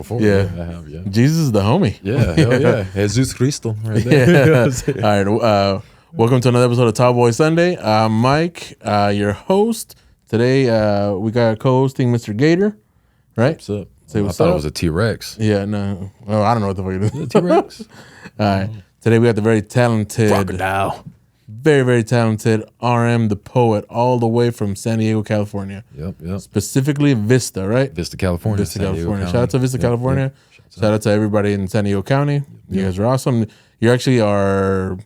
before. Yeah. I have, yeah. Jesus is the homie. Yeah, hell yeah. Jesus Cristo right there. Yeah. All right. Welcome to another episode of Tall Boy Sunday. I'm Mike, your host. Today, we got co-hosting Mr. Gator, right? What's up? Say I what's thought up. it was a T-Rex. Yeah, no. Well, I don't know what the fuck it is. T-Rex? All right. Today, we got the very talented, Crocodile. very, very talented RM the Poet, all the way from San Diego, California. Yep. Specifically Vista, right? Vista, California. Vista, San Diego California. County. Shout out to Vista, Yep, California. yep. Shout out to everybody in San Diego County. You guys are awesome. You're actually our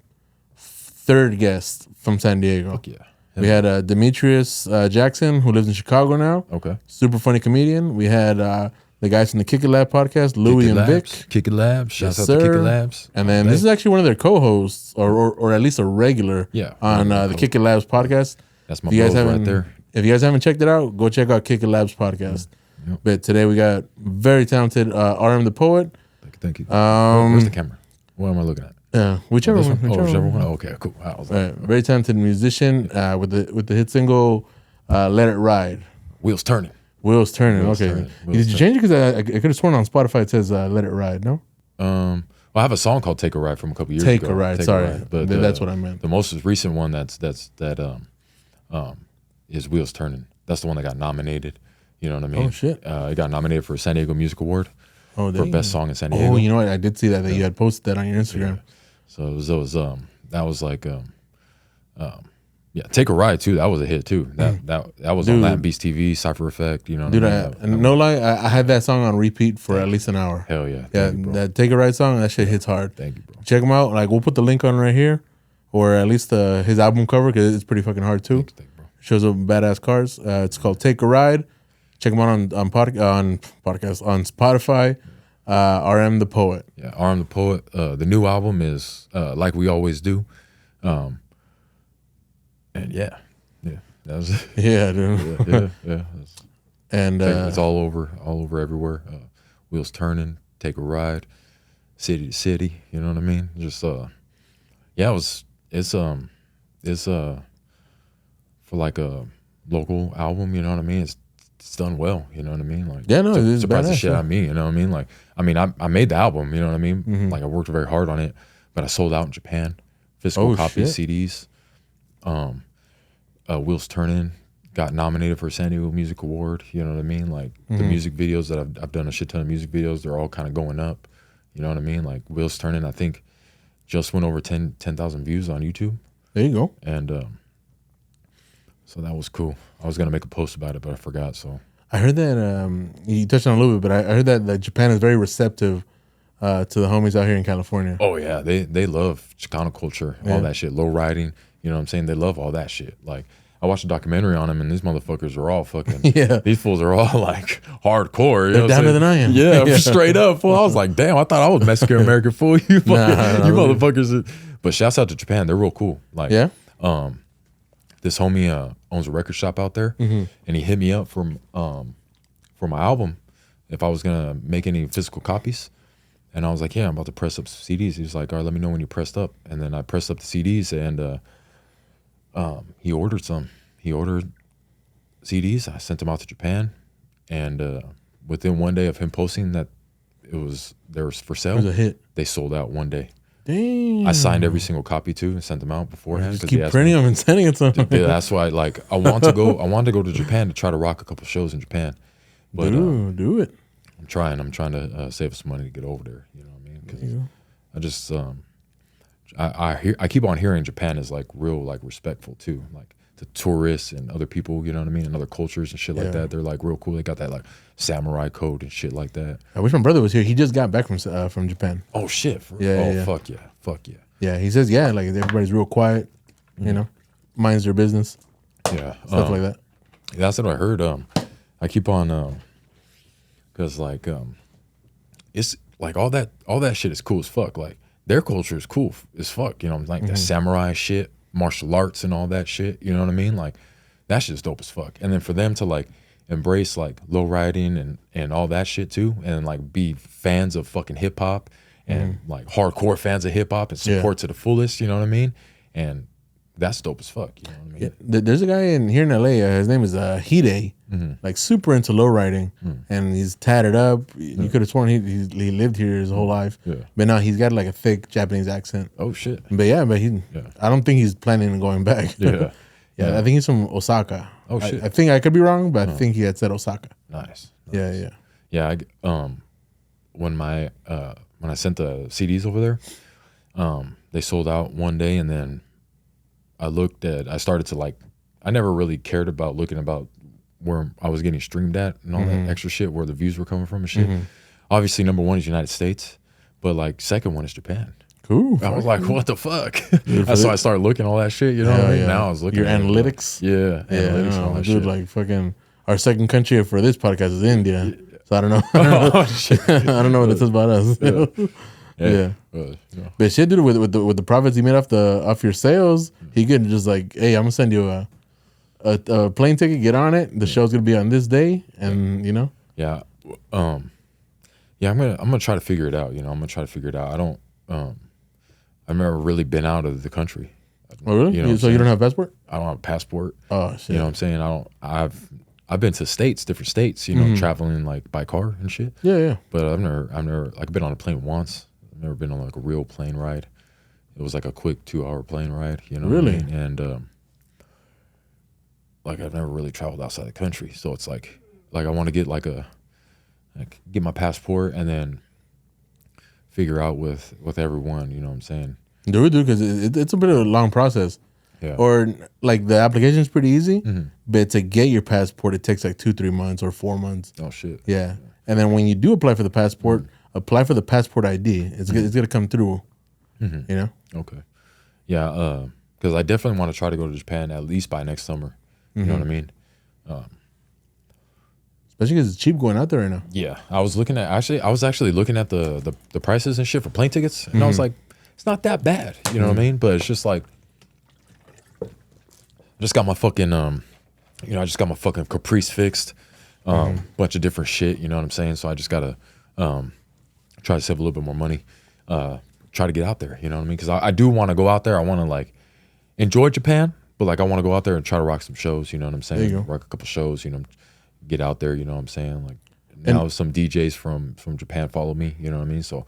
third guest from San Diego. Fuck yeah. We had Demetrius Jackson, who lives in Chicago now. Okay. Super funny comedian. We had the guys from the Kick It Lab podcast, Louie and Vic. Kick It Labs. Shouts out sir. to Kick It Labs. And then this is actually one of their co-hosts, or at least a regular on the Kick It Labs podcast. That's my If you guys bros right haven't- there. If you guys haven't checked it out, go check out Kick It Labs podcast. Yep. But today we got very talented RM the Poet. Thank you. Where's the camera? What am I looking at? Yeah, whichever This one. one? Oh, whichever one. Oh, okay, cool. I was like, Very talented musician with the hit single "Let It Ride." wheels turning. Wheels turning. Wheels Okay, turning. did Wheels you change it? Because I could have sworn on Spotify it says "Let It Ride." No, Well, I have a song called "Take a Ride" from a couple years Take ago. a Ride. Sorry, But that's what I meant. The most recent one that is "Wheels Turning." That's the one that got nominated. You know what I mean? Oh, shit. It got nominated for a San Diego Music Award Oh, for best song in San Diego. Oh, you know what? I did see that you had posted that on your Instagram. So it was that was like "Take a Ride" too. That was a hit too. That was on Dude. Latin Beast TV, Cypher Effect. You know, what Dude, I mean? and no lie, I had that song on repeat for at least an hour. Hell yeah, Yeah, Thank you, bro. that "Take a Ride" song, that shit hits hard. Thank you, bro. Check him out. Like, we'll put the link on right here, or at least his album cover, because it's pretty fucking hard too. Thank you, bro. Shows up badass cars. It's called "Take a Ride." Check him out on podcast on Spotify. RM the Poet. Yeah, Arm the Poet. The new album is Like We Always Do. And yeah, that was it. Yeah, dude. yeah. And It's all over everywhere. Wheels turning, take a ride, city to city. You know what I mean? Just it's for like a local album. You know what I mean? It's done well. You know what I mean? Like, Yeah, no, it's surprised the badass, shit yeah. out of me. You know what I mean? Like, I made the album. You know what I mean? Mm-hmm. Like, I worked very hard on it, but I sold out in Japan. Physical Oh, copies, shit. CDs. Wheels Turning got nominated for a San Diego Music Award. You know what I mean? Like, Mm-hmm. the music videos that I've done a shit ton of music videos. They're all kind of going up. You know what I mean? Like, Wheels Turning, I think, just went over 10,000 views on YouTube. there you go. And so that was cool. I was going to make a post about it, but I forgot. So I heard that you touched on it a little bit, but I heard that Japan is very receptive to the homies out here in California. oh yeah, they love Chicano culture, all that shit, low riding. You know what I'm saying? They love all that shit. Like, I watched a documentary on them, and these motherfuckers are all fucking. Yeah. These fools are all like hardcore. You They're know what I'm downer saying? than I am. Yeah, Yeah. straight up. Fool. I was like, damn, I thought I was Mexican American fool. You fucking, Nah, you nah, motherfuckers. But shouts out to Japan. They're real cool. Like, Yeah? this homie owns a record shop out there, Mm-hmm. and he hit me up for my album if I was gonna make any physical copies. And I was like, yeah, I'm about to press up some CDs. He was like, all right, let me know when you pressed up. And then I pressed up the CDs, and he ordered some. He ordered CDs. I sent them out to Japan, and within one day of him posting that they was for sale, It was a hit. they sold out one day. Damn. I signed every single copy too and sent them out beforehand. Just 'cause keep he asked printing me- them and sending it to them. Yeah, that's why. Like, I wanted to go to Japan to try to rock a couple shows in Japan, but Dude, do it. I'm trying to save some money to get over there. You know what I mean? Because I just I keep on hearing Japan is like real, like, respectful too, like to tourists and other people. You know what I mean? And other cultures and shit like Yeah. that. They're like real cool. They got that like samurai code and shit like that. I wish my brother was here. He just got back from Japan. Oh shit! Yeah. Fuck yeah! Yeah, he says, yeah, like everybody's real quiet, you know, minds their business, Yeah, stuff like that. That's what I heard. I keep on, cause like, it's like all that shit is cool as fuck. Like, their culture is cool as fuck. You know, like the samurai shit, martial arts, and all that shit. You know what I mean? Like, that shit's dope as fuck. And then for them to like embrace like low riding and all that shit too, and like be fans of fucking hip hop and like hardcore fans of hip hop and support to the fullest. You know what I mean? And that's dope as fuck. You know what I mean? Yeah. There's a guy here in LA. His name is Hide. Like super into low riding, and he's tatted up. You could have sworn he lived here his whole life. Yeah. But now he's got like a thick Japanese accent. Oh shit. But I don't think he's planning on going back. Yeah. Yeah, I think he's from Osaka. Oh shit. I think I could be wrong, but I think he had said Osaka. Nice. Yeah. Yeah. When I sent the CDs over there, they sold out one day, and then I started to like, I never really cared about looking about where I was getting streamed at and all that extra shit, where the views were coming from and shit. Obviously, number one is United States, but like second one is Japan. Cool. I was like, what the fuck? That's why I started looking all that shit. You know what I mean? Now I was looking your at analytics. Analytics and all that shit. Like fucking our second country for this podcast is India. So I don't know. Oh, shit. I don't know what it says about us. Yeah. But shit, dude, with the profits he made off your sales, he could just like, hey, I'm gonna send you a plane ticket, get on it. The show's gonna be on this day, and you know. Yeah. I'm gonna try to figure it out. You know, I'm gonna try to figure it out. I don't. I've never really been out of the country. Oh really? You know so you don't have a passport? I don't have a passport. Oh shit. You know what I'm saying? I've been to different states. You know, traveling like by car and shit. Yeah. But I've never like been on a plane once. I've never been on like a real plane ride. It was like a quick 2-hour plane ride. You know. Really? What I mean? And like I've never really traveled outside the country, so it's like I want to get get my passport and then figure out with everyone, you know what I'm saying? Do because it's a bit of a long process. Yeah. Or like the application is pretty easy, but to get your passport, it takes like 2-3 months or 4 months. Oh shit. Yeah. And then when you do apply for the passport, apply for the passport ID. It's gonna come through. You know? Okay. Yeah, because I definitely want to try to go to Japan at least by next summer. You know what I mean? Especially because it's cheap going out there right now. Yeah, I was actually looking at the prices and shit for plane tickets, and I was like, it's not that bad. You know what I mean? But it's just like, I just got my fucking I just got my fucking Caprice fixed, bunch of different shit. You know what I'm saying? So I just gotta try to save a little bit more money, try to get out there. You know what I mean? Because I do want to go out there. I want to like enjoy Japan, but like I want to go out there and try to rock some shows. You know what I'm saying? There you go. Rock a couple shows. You know. Get out there, you know what I'm saying? Like now some DJs from Japan follow me, you know what I mean? So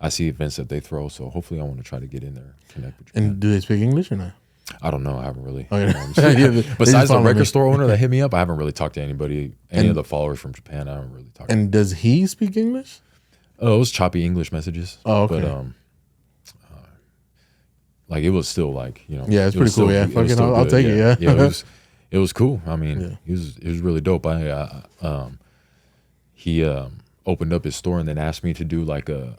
I see events that they throw, so hopefully I want to try to get in there, connect with Japan. And do they speak English or not? I don't know. I haven't really. Oh, yeah. You know what I'm saying? Yeah, Besides the record store owner that hit me up, I haven't really talked to anybody, any of the followers from Japan. I haven't really talked to. And does he speak English? Oh, it was choppy English messages. Oh, okay. But like it was still like, you know. Yeah, it's pretty cool. Yeah, fucking I'll take it. Yeah. Yeah, it was cool. I mean, it was really dope. He opened up his store and then asked me to do like a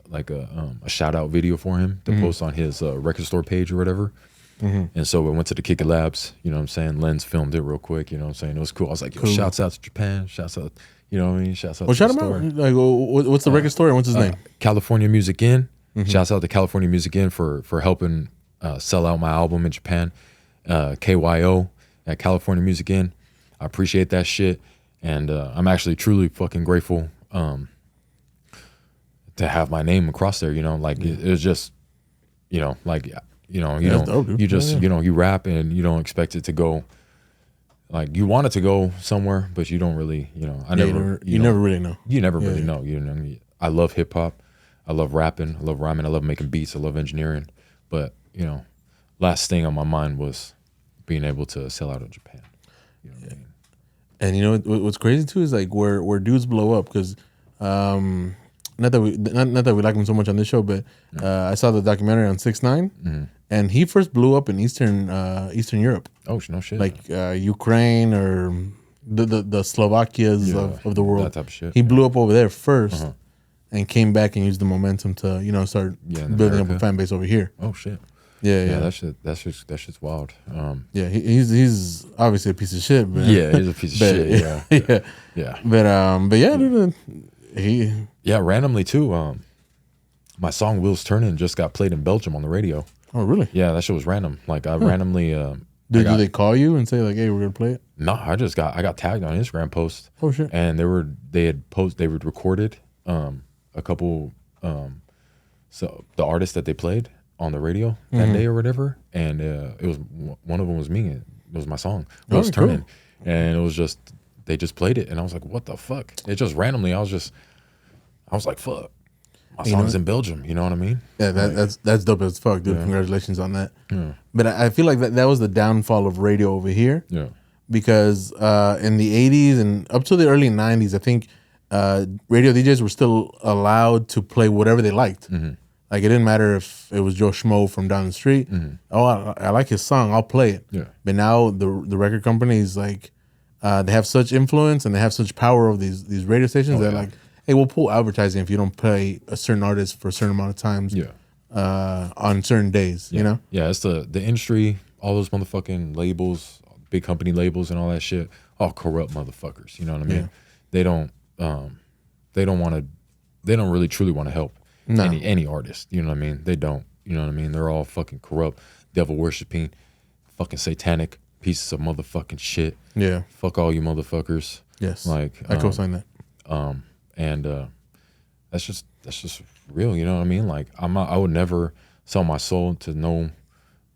shout out video for him to post on his record store page or whatever. And so we went to the Kick It Labs, you know what I'm saying? Lens filmed it real quick, you know what I'm saying? It was cool. I was like, yo, shouts out to Japan, shouts out, you know what I mean? Shouts out to shout the him store. out. Like, what's the record store and what's his name? California Music Inn. Shouts out to California Music Inn for helping sell out my album in Japan. KYO at California Music Inn. I appreciate that shit. And I'm actually truly fucking grateful to have my name across there, you know? Like it was just, you know, like, you know, you don't, dope, dude. you just, you know, you rap and you don't expect it to go, like you want it to go somewhere, but you don't really, you know, You never really know. You never really know. You know, I love hip hop. I love rapping. I love rhyming. I love making beats. I love engineering. But, you know, last thing on my mind was being able to sell out in Japan. You know what I mean? And you know what's crazy too is like where dudes blow up because not that we like him so much on this show, but I saw the documentary on 6ix9ine, and he first blew up in Eastern Europe. Oh no shit! Like Ukraine or the Slovakias of the world. That type of shit. He blew up over there first, and came back and used the momentum to start building up a fan base over here. Oh shit! Yeah. That's just wild. Yeah, he's obviously a piece of shit. But, yeah, he's a piece of shit. Yeah. But yeah, dude, he. Yeah, randomly too. My song "Wheels Turning" just got played in Belgium on the radio. Oh really? Yeah, that shit was random. Like I randomly. Do they call you and say like, "Hey, we're gonna play it"? No, I got tagged on Instagram post. Oh shit! And they had recorded a couple. So the artists that they played, on the radio that day or whatever, and it was one of them was me. It was my song. It was turning, and it was just they just played it, and I was like, what the fuck? It just randomly. I was like, fuck. My song's in Belgium. You know what I mean? Yeah, that's dope as fuck, dude. Yeah. Congratulations on that. Yeah. But I feel like that was the downfall of radio over here. Yeah. Because in the 80s and up to the early 90s, I think radio DJs were still allowed to play whatever they liked. Mm-hmm. Like, it didn't matter if it was Joe Schmo from down the street. Mm-hmm. Oh, I like his song. I'll play it. Yeah. But now the record companies, like, they have such influence and they have such power of these radio stations that, like, hey, we'll pull advertising if you don't play a certain artist for a certain amount of times on certain days, you know? Yeah, it's the industry, all those motherfucking labels, big company labels and all that shit, all corrupt motherfuckers, you know what I mean? Yeah. They don't really truly want to help any artist, you know what I mean? They don't, you know what I mean? They're all fucking corrupt, devil worshiping, fucking satanic pieces of motherfucking shit. Yeah. Fuck all you motherfuckers. Yes. Like, I co-sign that. And that's just real, you know what I mean? Like, I would never sell my soul to no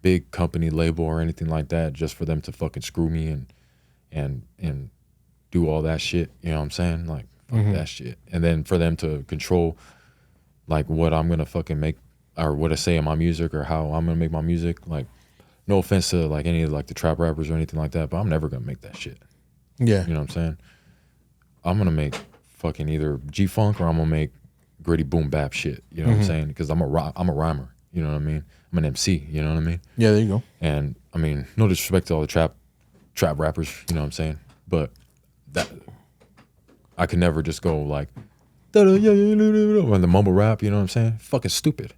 big company label or anything like that just for them to fucking screw me and do all that shit. You know what I'm saying? Like, fuck that shit. And then for them to control like what I'm gonna fucking make or what I say in my music or how I'm gonna make my music. Like, no offense to like any of like the trap rappers or anything like that, but I'm never gonna make that shit. Yeah. You know what I'm saying? I'm gonna make fucking either G-Funk or I'm gonna make gritty boom bap shit. You know what I'm saying? Because I'm a rhymer. You know what I mean? I'm an MC. You know what I mean? Yeah, there you go. And I mean, no disrespect to all the trap rappers. You know what I'm saying? But that I could never just go like when the mumble rap. You know what I'm saying? Fucking stupid.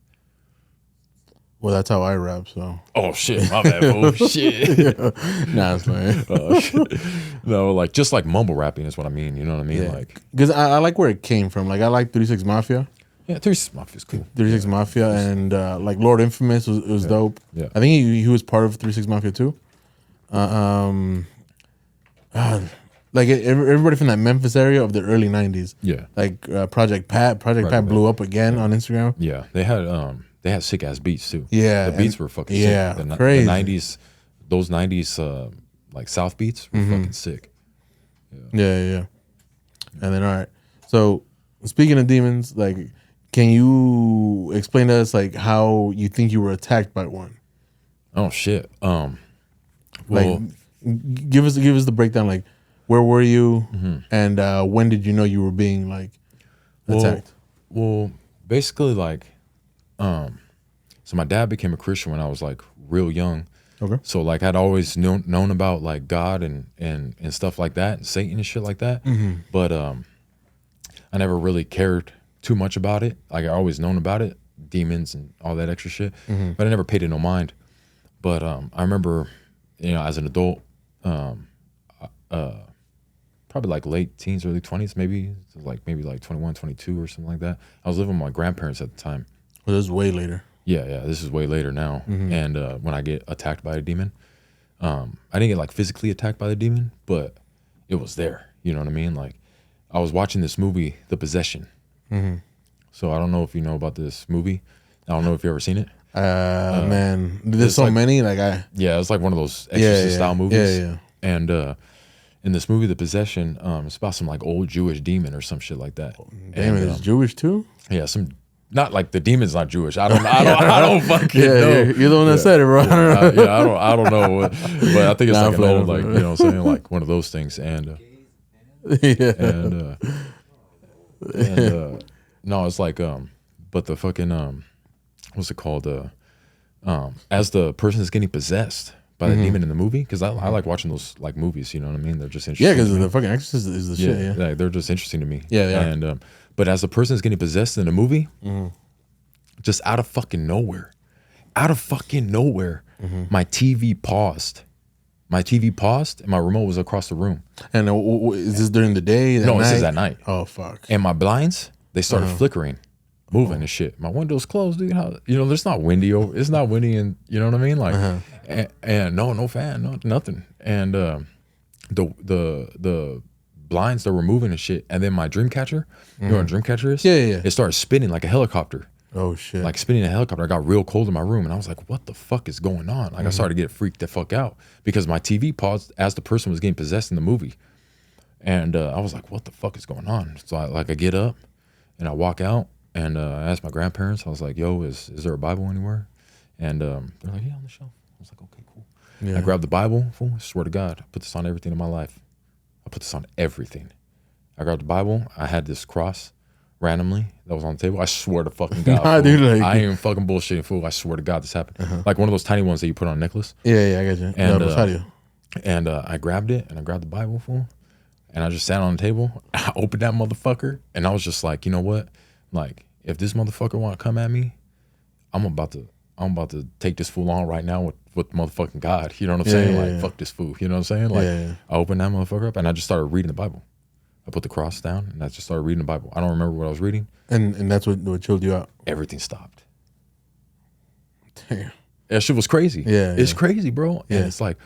Well, that's how I rap, so. Oh, shit. My bad, fool. Shit. Yeah. Nah, it's fine. Oh, shit. No, like, just like mumble rapping is what I mean. You know what I mean? Yeah. Like, because I like where it came from. Like, I like 3 6 Mafia. Yeah, 3 6 Mafia is cool. 3 6 Mafia and, like, Lord Infamous was dope. Yeah. I think he was part of 3 6 Mafia, too. Like, everybody from that Memphis area of the early 90s. Yeah. Like, Project Pat. Project Pat blew up again on Instagram. Yeah. They had sick ass beats too. Yeah, the beats were fucking sick. The crazy. The 90s, those 90s like South beats were fucking sick. Yeah. And then all right. So speaking of demons, like, can you explain to us like how you think you were attacked by one? Oh shit. Well, like, give us the breakdown. Like, where were you, and when did you know you were being like attacked? Well, basically like. So my dad became a Christian when I was like real young. Okay. So like I'd always known about like God and stuff like that and Satan and shit like that. But I never really cared too much about it. Like I always known about it, demons and all that extra shit. But I never paid it no mind. But I remember, you know, as an adult, probably like late teens, early 20s, maybe 21, 22 or something like that. I was living with my grandparents at the time. Well, this is way later. Yeah, this is way later now. And when I get attacked by a demon, I didn't get like physically attacked by the demon, but it was there. You know what I mean? Like I was watching this movie, The Possession. So I don't know if you know about this movie. I don't know if you ever seen it. Man, there's so like, many. Like yeah, it's like one of those Exorcist style movies. Yeah. And in this movie, The Possession, it's about some like old Jewish demon or some shit like that. Damn, it's Jewish too. Yeah, not like the demon's not Jewish. I don't fucking know. You're the one that said it, bro. I don't know, but I think it's like an old, like, you know what I'm saying, like one of those things. And no, it's like but the fucking what's it called? As the person is getting possessed by the demon in the movie, because I like watching those like movies. You know what I mean? They're just interesting. Yeah, because the fucking Exorcist is the shit. Yeah, like, they're just interesting to me. Yeah, they are. And but as the person is getting possessed in the movie, just out of fucking nowhere, my TV paused. And my remote was across the room. And is this during the day? No, this is at night. Oh, fuck. And my blinds, they started flickering, moving and shit. My window's closed, dude. There's not windy over. It's not windy, and you know what I mean? Like, and no fan, no nothing. And the blinds that were moving and shit. And then my dream catcher, you know what a dream catcher is? Yeah. It started spinning like a helicopter. Oh shit! Like spinning a helicopter. I got real cold in my room, and I was like, "What the fuck is going on?" Like I started to get freaked the fuck out because my TV paused as the person was getting possessed in the movie, and I was like, "What the fuck is going on?" So I get up, and I walk out, and I asked my grandparents. I was like, "Yo, is there a Bible anywhere?" And they're like, "Yeah, on the shelf." I was like, "Okay, cool." Yeah. I grabbed the Bible. Fool, I swear to God, I put this on everything in my life. I put this on everything. I grabbed the Bible. I had this cross randomly that was on the table. I swear to fucking God, nah, dude, like, I ain't even fucking bullshitting, fool. I swear to God, this happened. Like one of those tiny ones that you put on a necklace. Yeah, I got you. And I grabbed it, and I grabbed the Bible, fool, and I just sat on the table. I opened that motherfucker, and I was just like, you know what? Like, if this motherfucker want to come at me, I'm about to take this fool on right now with motherfucking God. You know what I'm saying? Like, fuck this fool. You know what I'm saying? Like, I opened that motherfucker up, and I just started reading the Bible. I put the cross down, and I just started reading the Bible. I don't remember what I was reading. And that's what chilled you out? Everything stopped. Damn. That shit was crazy. Yeah. It's crazy, bro. And it's like,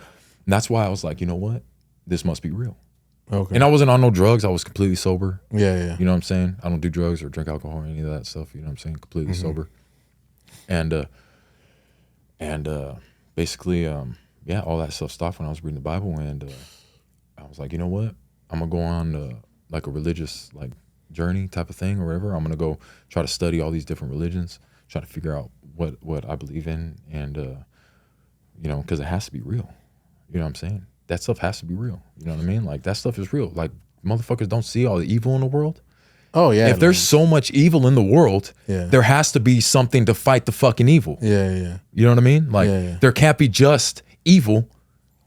that's why I was like, you know what? This must be real. Okay. And I wasn't on no drugs. I was completely sober. Yeah. You know what I'm saying? I don't do drugs or drink alcohol or any of that stuff. You know what I'm saying? Completely sober. And basically, all that stuff stopped when I was reading the Bible. And I was like, you know what? I'm going to go on like a religious like journey type of thing or whatever. I'm going to go try to study all these different religions, try to figure out what I believe in. And, you know, because it has to be real. You know what I'm saying? That stuff has to be real. You know what I mean? Like, that stuff is real. Like, motherfuckers don't see all the evil in the world. Oh, yeah. If there's so much evil in the world, there has to be something to fight the fucking evil. Yeah. You know what I mean? Like, there can't be just evil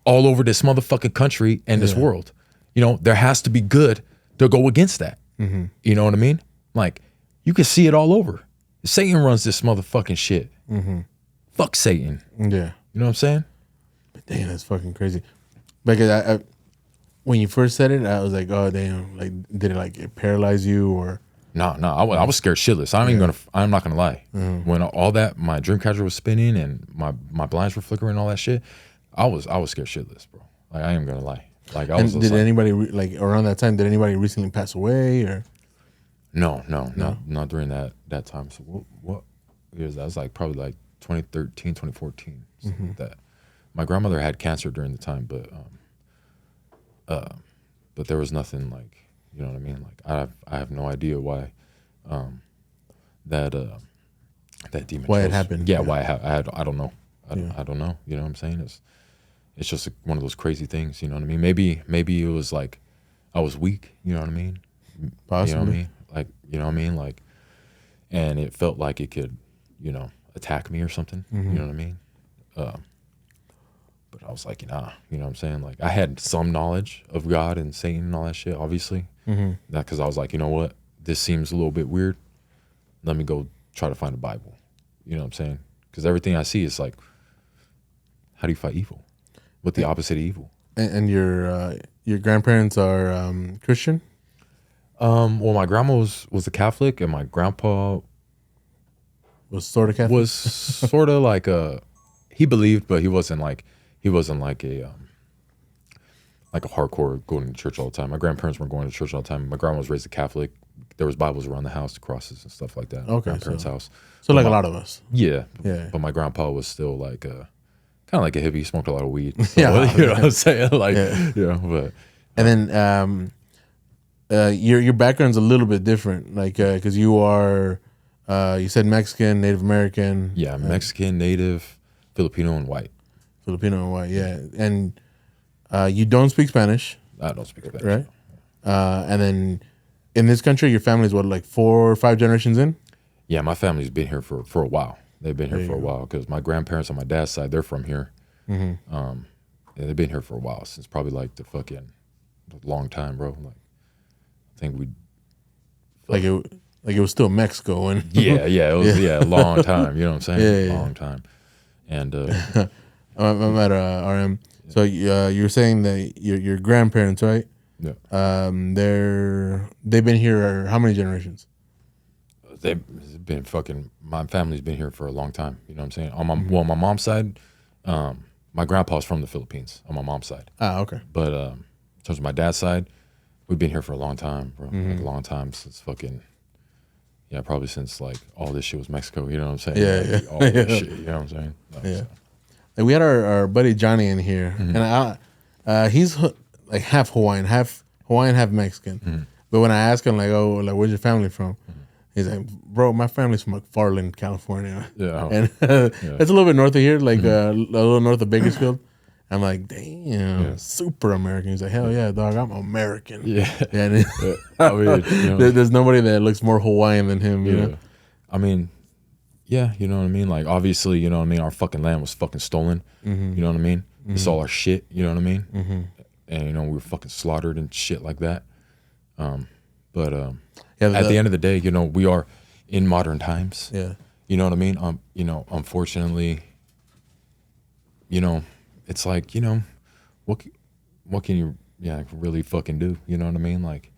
all over this motherfucking country and this world. You know, there has to be good to go against that. You know what I mean? Like, you can see it all over. Satan runs this motherfucking shit. Fuck Satan. Yeah. You know what I'm saying? Damn, that's fucking crazy. Because I when you first said it, I was like, oh damn, like did it like paralyze you or? No, I was scared shitless. I'm not gonna lie. When all that my Dreamcatcher was spinning and my blinds were flickering and all that shit, I was scared shitless, bro. Like, I ain't gonna lie. Like, I was. Did anybody like around that time? Did anybody recently pass away or? No, not during that time. So what years that? It was like probably like 2013, 2014, something like that. My grandmother had cancer during the time, but there was nothing like, you know what I mean? Like, I have no idea why that demon. Why it happened? Yeah, why I don't know. I don't know. You know what I'm saying? It's just one of those crazy things. You know what I mean? Maybe it was like I was weak. You know what I mean? Possibly. You know what I mean? Like, you know what I mean? Like, and it felt like it could, you know, attack me or something. You know what I mean? But I was like, nah, you know what I'm saying? Like, I had some knowledge of God and Satan and all that shit, obviously. That because I was like, you know what? This seems a little bit weird. Let me go try to find a Bible. You know what I'm saying? Because everything I see is like, how do you fight evil? What's the opposite of evil? And your grandparents are Christian? Well, my grandma was a Catholic, and my grandpa was sort of Catholic. Was sort of like he believed, but he wasn't like a hardcore going to church all the time. My grandparents weren't going to church all the time. My grandma was raised a Catholic. There was Bibles around the house, crosses and stuff like that. Okay, my parents' house. So like a lot of us. Yeah. But my grandpa was still like kind of like a hippie. He smoked a lot of weed. So, you know what I'm saying? Like, but. And then your background's a little bit different, like because you are you said Mexican, Native American. Yeah, Mexican, Native, Filipino, and white. Filipino and white, yeah. And you don't speak Spanish. I don't speak Spanish. Right. And then in this country, your family's what, like 4 or 5 generations in? Yeah, my family's been here for a while. They've been here for a while because my grandparents on my dad's side, they're from here. And they've been here for a while, since probably like the fucking long time, bro. Like, I think we it was still Mexico and it was a long time. You know what I'm saying? Long time. And I'm at RM. So you're saying that your grandparents, right? Yeah. They've been here how many generations? They've been my family's been here for a long time. You know what I'm saying? On my mom's side, my grandpa's from the Philippines on my mom's side. Ah, okay. But in terms of my dad's side, we've been here for a long time, bro. Like a long time since fucking, Yeah, probably since like all this shit was Mexico. You know what I'm saying? Yeah, like, all this shit. You know what I'm saying? Yeah. And we had our buddy Johnny in here, and he's like half Hawaiian, half Mexican. But when I ask him like, "Oh, like where's your family from?" He's like, "Bro, my family's from McFarland, California." Yeah, and it's a little bit north of here, like a little north of Bakersfield. I'm like, damn, super American. He's like, hell yeah, dog, I'm American. Yeah. And I mean, there's nobody that looks more Hawaiian than him, you know? I mean, yeah, you know what I mean? Like, obviously, you know what I mean? Our fucking land was fucking stolen. You know what I mean? It's all our shit, you know what I mean? And, you know, we were fucking slaughtered and shit like that. But at the end of the day, you know, we are in modern times. Yeah. You know what I mean? You know, unfortunately, you know, it's like, you know, what can you really fucking do? You know what I mean? Like,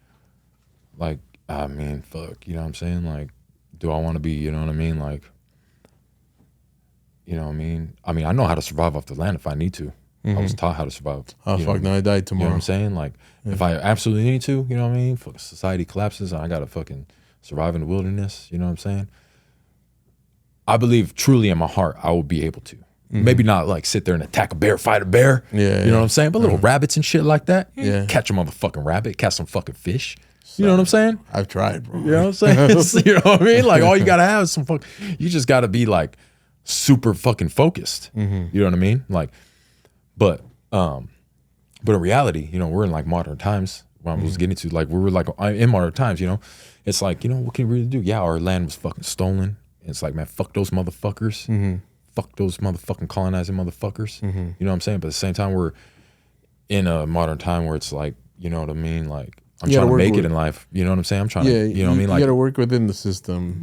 I mean, fuck, you know what I'm saying? Like, do I want to be, you know what I mean? Like, you know what I mean? I mean, I know how to survive off the land if I need to. I was taught how to survive. Oh, fuck, no, I died tomorrow. You know what I'm saying? Like, if I absolutely need to, you know what I mean? Fuck, society collapses and I got to fucking survive in the wilderness, you know what I'm saying? I believe truly in my heart I will be able to. Maybe not like sit there and attack a bear, fight a bear. Yeah, you know what I'm saying? But little rabbits and shit like that. Yeah. Catch a motherfucking rabbit, catch some fucking fish. You know what I'm saying? I've tried, bro. You know what I'm saying? You know what I mean? Like, all you gotta have is some you just gotta be like super fucking focused. You know what I mean? Like, but in reality, you know, we're in like modern times. What I was getting to, like, we were like in modern times, you know. It's like, you know, what can we really do? Yeah, our land was fucking stolen. It's like, man, fuck those motherfuckers. Fuck those motherfucking colonizing motherfuckers. You know what I'm saying? But at the same time, we're in a modern time where it's like, you know what I mean? Like, I'm trying to make it in life. You know what I'm saying? I'm trying to, you know what I mean? Like, you got to work within the system.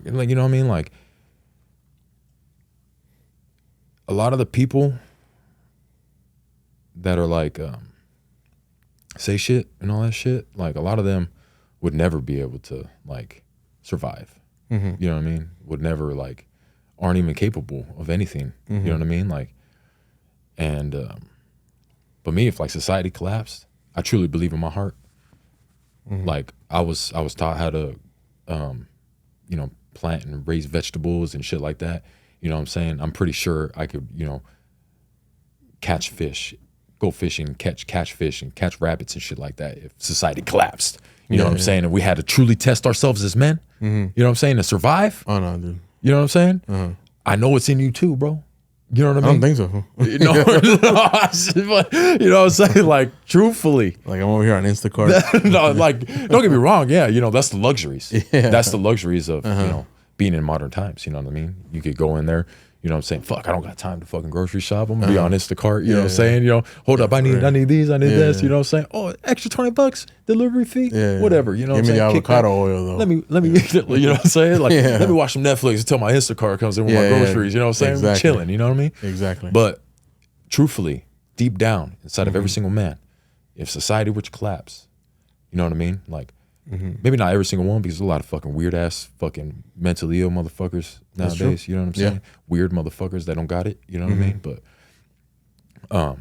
Like, you know what I mean? Like, a lot of the people that are like, say shit and all that shit, like, a lot of them would never be able to, like, survive. You know what I mean? Would never, like, aren't even capable of anything. You know what I mean? Like, and but me, if like society collapsed, I truly believe in my heart. Like, I was taught how to you know, plant and raise vegetables and shit like that. You know what I'm saying? I'm pretty sure I could, you know, catch fish, go fishing, catch fish and catch rabbits and shit like that if society collapsed. You know what I'm saying? And we had to truly test ourselves as men. You know what I'm saying? To survive. Oh no, dude. You know what I'm saying? I know it's in you too, bro. You know what I mean? I don't think so. You know what I'm saying? Like, truthfully. Like, I'm over here on Instacart. No, like, don't get me wrong. Yeah, you know, that's the luxuries. That's the luxuries of, you know, being in modern times. You know what I mean? You could go in there, you know what I'm saying? Fuck, I don't got time to fucking grocery shop. I'm gonna be on Instacart. You know what I'm saying? You know, hold up, I need these, I need this. You know what I'm saying? Oh, extra $20 delivery fee. Whatever. You know what I'm saying? Give me the avocado oil though. Let me. You know what I'm saying? Like, let me watch some Netflix until my Instacart comes in with my groceries. You know what I'm saying? Exactly. Chilling. You know what I mean? Exactly. But truthfully, deep down inside of every single man, if society were to collapse, you know what I mean? Like, maybe not every single one, because there's a lot of fucking weird ass fucking mentally ill motherfuckers nowadays. You know what I'm saying? Weird motherfuckers that don't got it. You know what I mean? But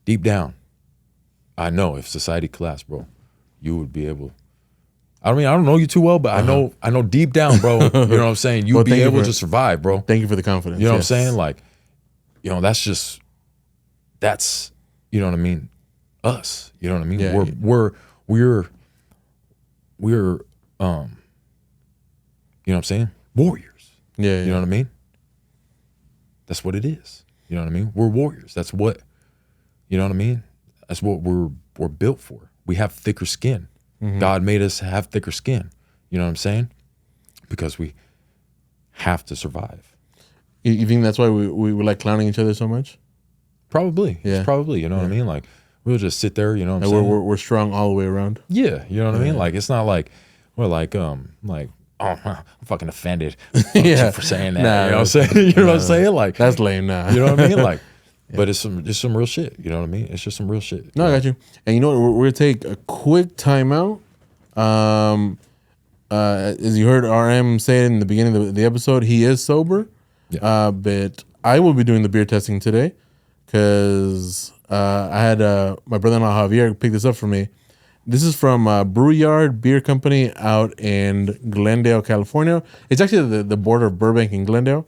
deep down, I know if society collapsed, bro, you would be able. I mean, I don't know you too well, but I know deep down, bro. You know what I'm saying? You'd be able to survive, bro. Thank you for the confidence. You know what I'm saying? Like, you know, that's you know what I mean? Us. You know what I mean? Yeah, We're you know what I'm saying? Warriors. Yeah. You know what I mean? That's what it is. You know what I mean? We're warriors. That's what, you know what I mean? That's what we're built for. We have thicker skin. God made us have thicker skin. You know what I'm saying? Because we have to survive. You think that's why we like clowning each other so much? Probably. Yeah. It's probably, you know what I mean? Like, we'll just sit there, you know what I'm saying? We're strong all the way around. Yeah, you know what I mean? Like, it's not like we're like oh, I'm fucking offended for saying that. You know what I'm saying? You know what I'm saying? Like, that's lame now. You know what I mean? Like, but it's some real shit. You know what I mean? It's just some real shit. No, I got you. And you know what? We're gonna take a quick timeout. As you heard RM say in the beginning of the episode, he is sober. Yeah. But I will be doing the beer testing today because I had my brother-in-law Javier pick this up for me. This is from Brewyard Beer Company out in Glendale, California. It's actually the border of Burbank and Glendale.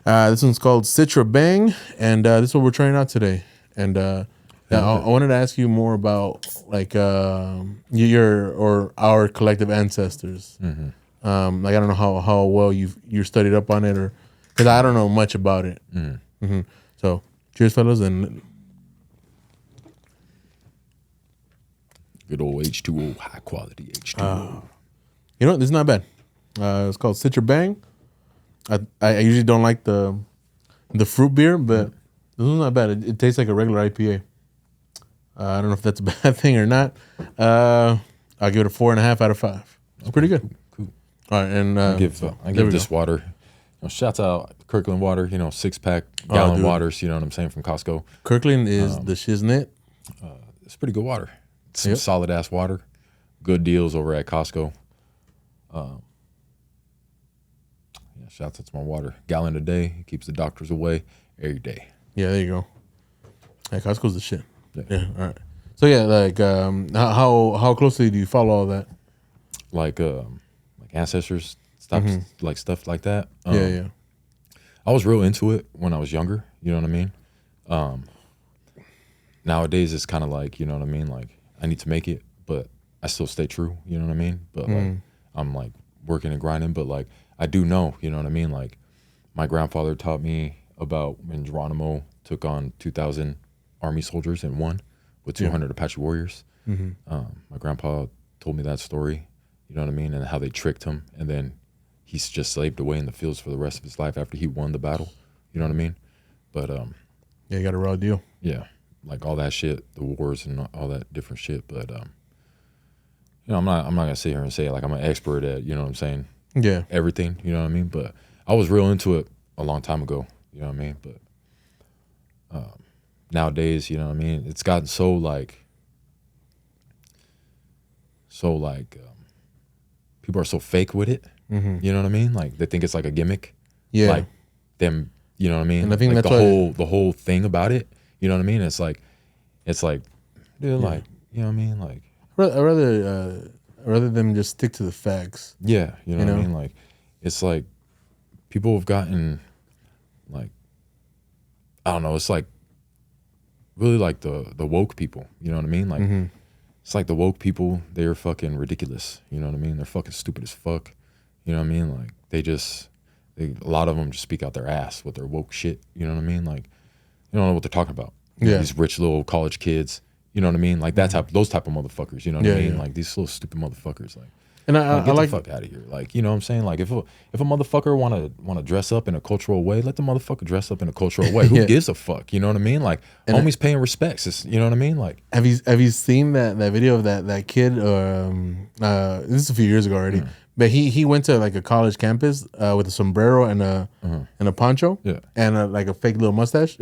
This one's called Citra Bang, and this is what we're trying out today. And I wanted to ask you more about like your or our collective ancestors. Mm-hmm. Like I don't know how well you studied up on it, or because I don't know much about it. Mm-hmm. Mm-hmm. So cheers, fellas, and good old H2O, high quality H2O. You know, this is not bad. It's called Citra Bang. I usually don't like the fruit beer, but this one's not bad. It tastes like a regular IPA. I don't know if that's a bad thing or not. I'll give it a 4.5 out of 5. It's pretty good. Cool. All right, and I give this water. Shouts out Kirkland water. 6-pack gallon waters. You know what I'm saying, from Costco. Kirkland is the shiznit. It's pretty good water. Some solid ass water. Good deals over at Costco. Shouts out to my water. Gallon a day. Keeps the doctors away every day. Yeah, there you go. Yeah, Costco's the shit. Yeah. All right. So yeah, like how closely do you follow all that? Like ancestors stuff, like stuff like that. Yeah. I was real into it when I was younger. You know what I mean? Nowadays it's kind of like, you know what I mean? Like I need to make it, but I still stay true. You know what I mean? But like I'm like working and grinding, but like I do know, you know what I mean? Like my grandfather taught me about when Geronimo took on 2,000 Army soldiers and won with 200 Apache warriors. My grandpa told me that story, you know what I mean? And how they tricked him. And then he's just slaved away in the fields for the rest of his life after he won the battle. You know what I mean? But yeah, you got a raw deal. Yeah, like all that shit, the wars and all that different shit. But I'm not gonna sit here and say like I'm an expert at, you know what I'm saying? Yeah, everything, you know what I mean? But I was real into it a long time ago, you know what I mean? But nowadays, you know what I mean? It's gotten so like people are so fake with it. You know what I mean? Like they think it's like a gimmick. Yeah. Like them, you know what I mean? And I think like that's the whole thing about it. You know what I mean? It's like, dude, like, you know what I mean? Like, I'd rather them just stick to the facts. Yeah, you know what I mean? Like, it's like people have gotten like, I don't know. It's like really like the woke people. You know what I mean? Like, it's like the woke people. They're fucking ridiculous. You know what I mean? They're fucking stupid as fuck. You know what I mean? Like a lot of them just speak out their ass with their woke shit. You know what I mean? Like, you don't know what they're talking about. Yeah. These rich little college kids. You know what I mean? Like those type of motherfuckers. You know what I mean? Like these little stupid motherfuckers. Like, and I get like the fuck out of here. Like, you know what I'm saying? Like if a motherfucker wanna dress up in a cultural way, let the motherfucker dress up in a cultural way. Who gives a fuck? You know what I mean? Like homies paying respects. It's, you know what I mean? Like have you seen that video of that kid? This is a few years ago already. But he went to like a college campus with a sombrero and a poncho and like a fake little mustache.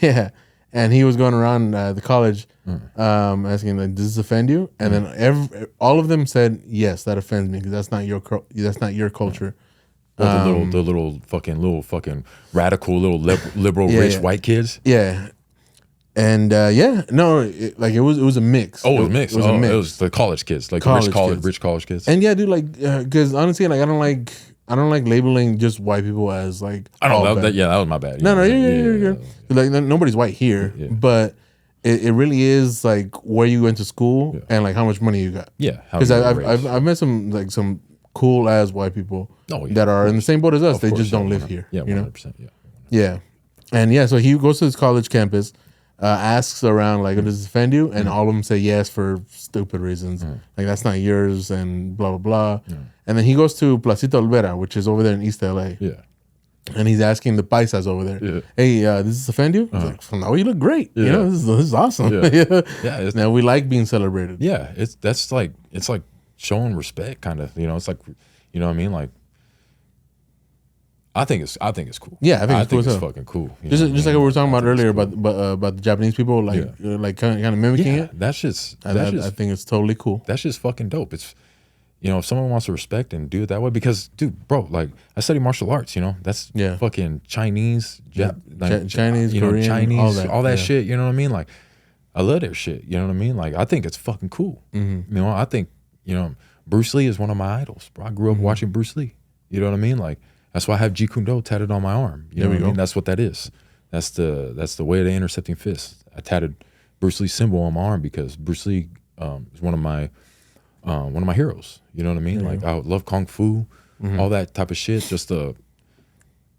Yeah. And he was going around the college asking, like, does this offend you? And then all of them said, yes, that offends me because that's not your culture. Well, the little fucking radical little liberal rich white kids. Yeah. And it was a mix. Oh, it was a mix. It was a mix. It was the college kids, like rich college kids. And yeah, dude, like, because honestly, like, I don't like labeling just white people as like. I don't know. That was my bad. No, you're good. Like nobody's white here, but it really is like where you went to school and like how much money you got. Yeah, because I've met some cool ass white people that are in the same boat as us. They just don't live here. Yeah, 100%. Yeah, and so he goes to his college campus. Asks around like, does this offend you? And all of them say yes for stupid reasons. Like that's not yours and blah blah blah. And then he goes to Placita Olvera, which is over there in East LA. Yeah. And he's asking the paisas over there, hey, does this offend you? He's like, no, you look great. You know, this is awesome. Yeah. Now we like being celebrated. Yeah, it's like showing respect, kind of. You know, it's like, you know what I mean? Like, I think it's cool. Yeah, I think it's fucking cool. Just like what we were talking about earlier about the Japanese people, like kind of mimicking it. I think it's totally cool. That's just fucking dope. It's, you know, if someone wants to respect and do it that way, because, dude, bro, like I study martial arts. You know, that's fucking Chinese, Chinese, Korean, Chinese, all that shit. You know what I mean? Like, I love their shit. You know what I mean? Like I think it's fucking cool. You know, I think Bruce Lee is one of my idols, bro. I grew up watching Bruce Lee. You know what I mean? Like that's why I have Jeet Kune Do tatted on my arm. You know what I mean? That's what that is. That's the way of the intercepting fist. I tatted Bruce Lee symbol on my arm because Bruce Lee is one of my heroes. You know what I mean? Like I love kung fu, all that type of shit. Just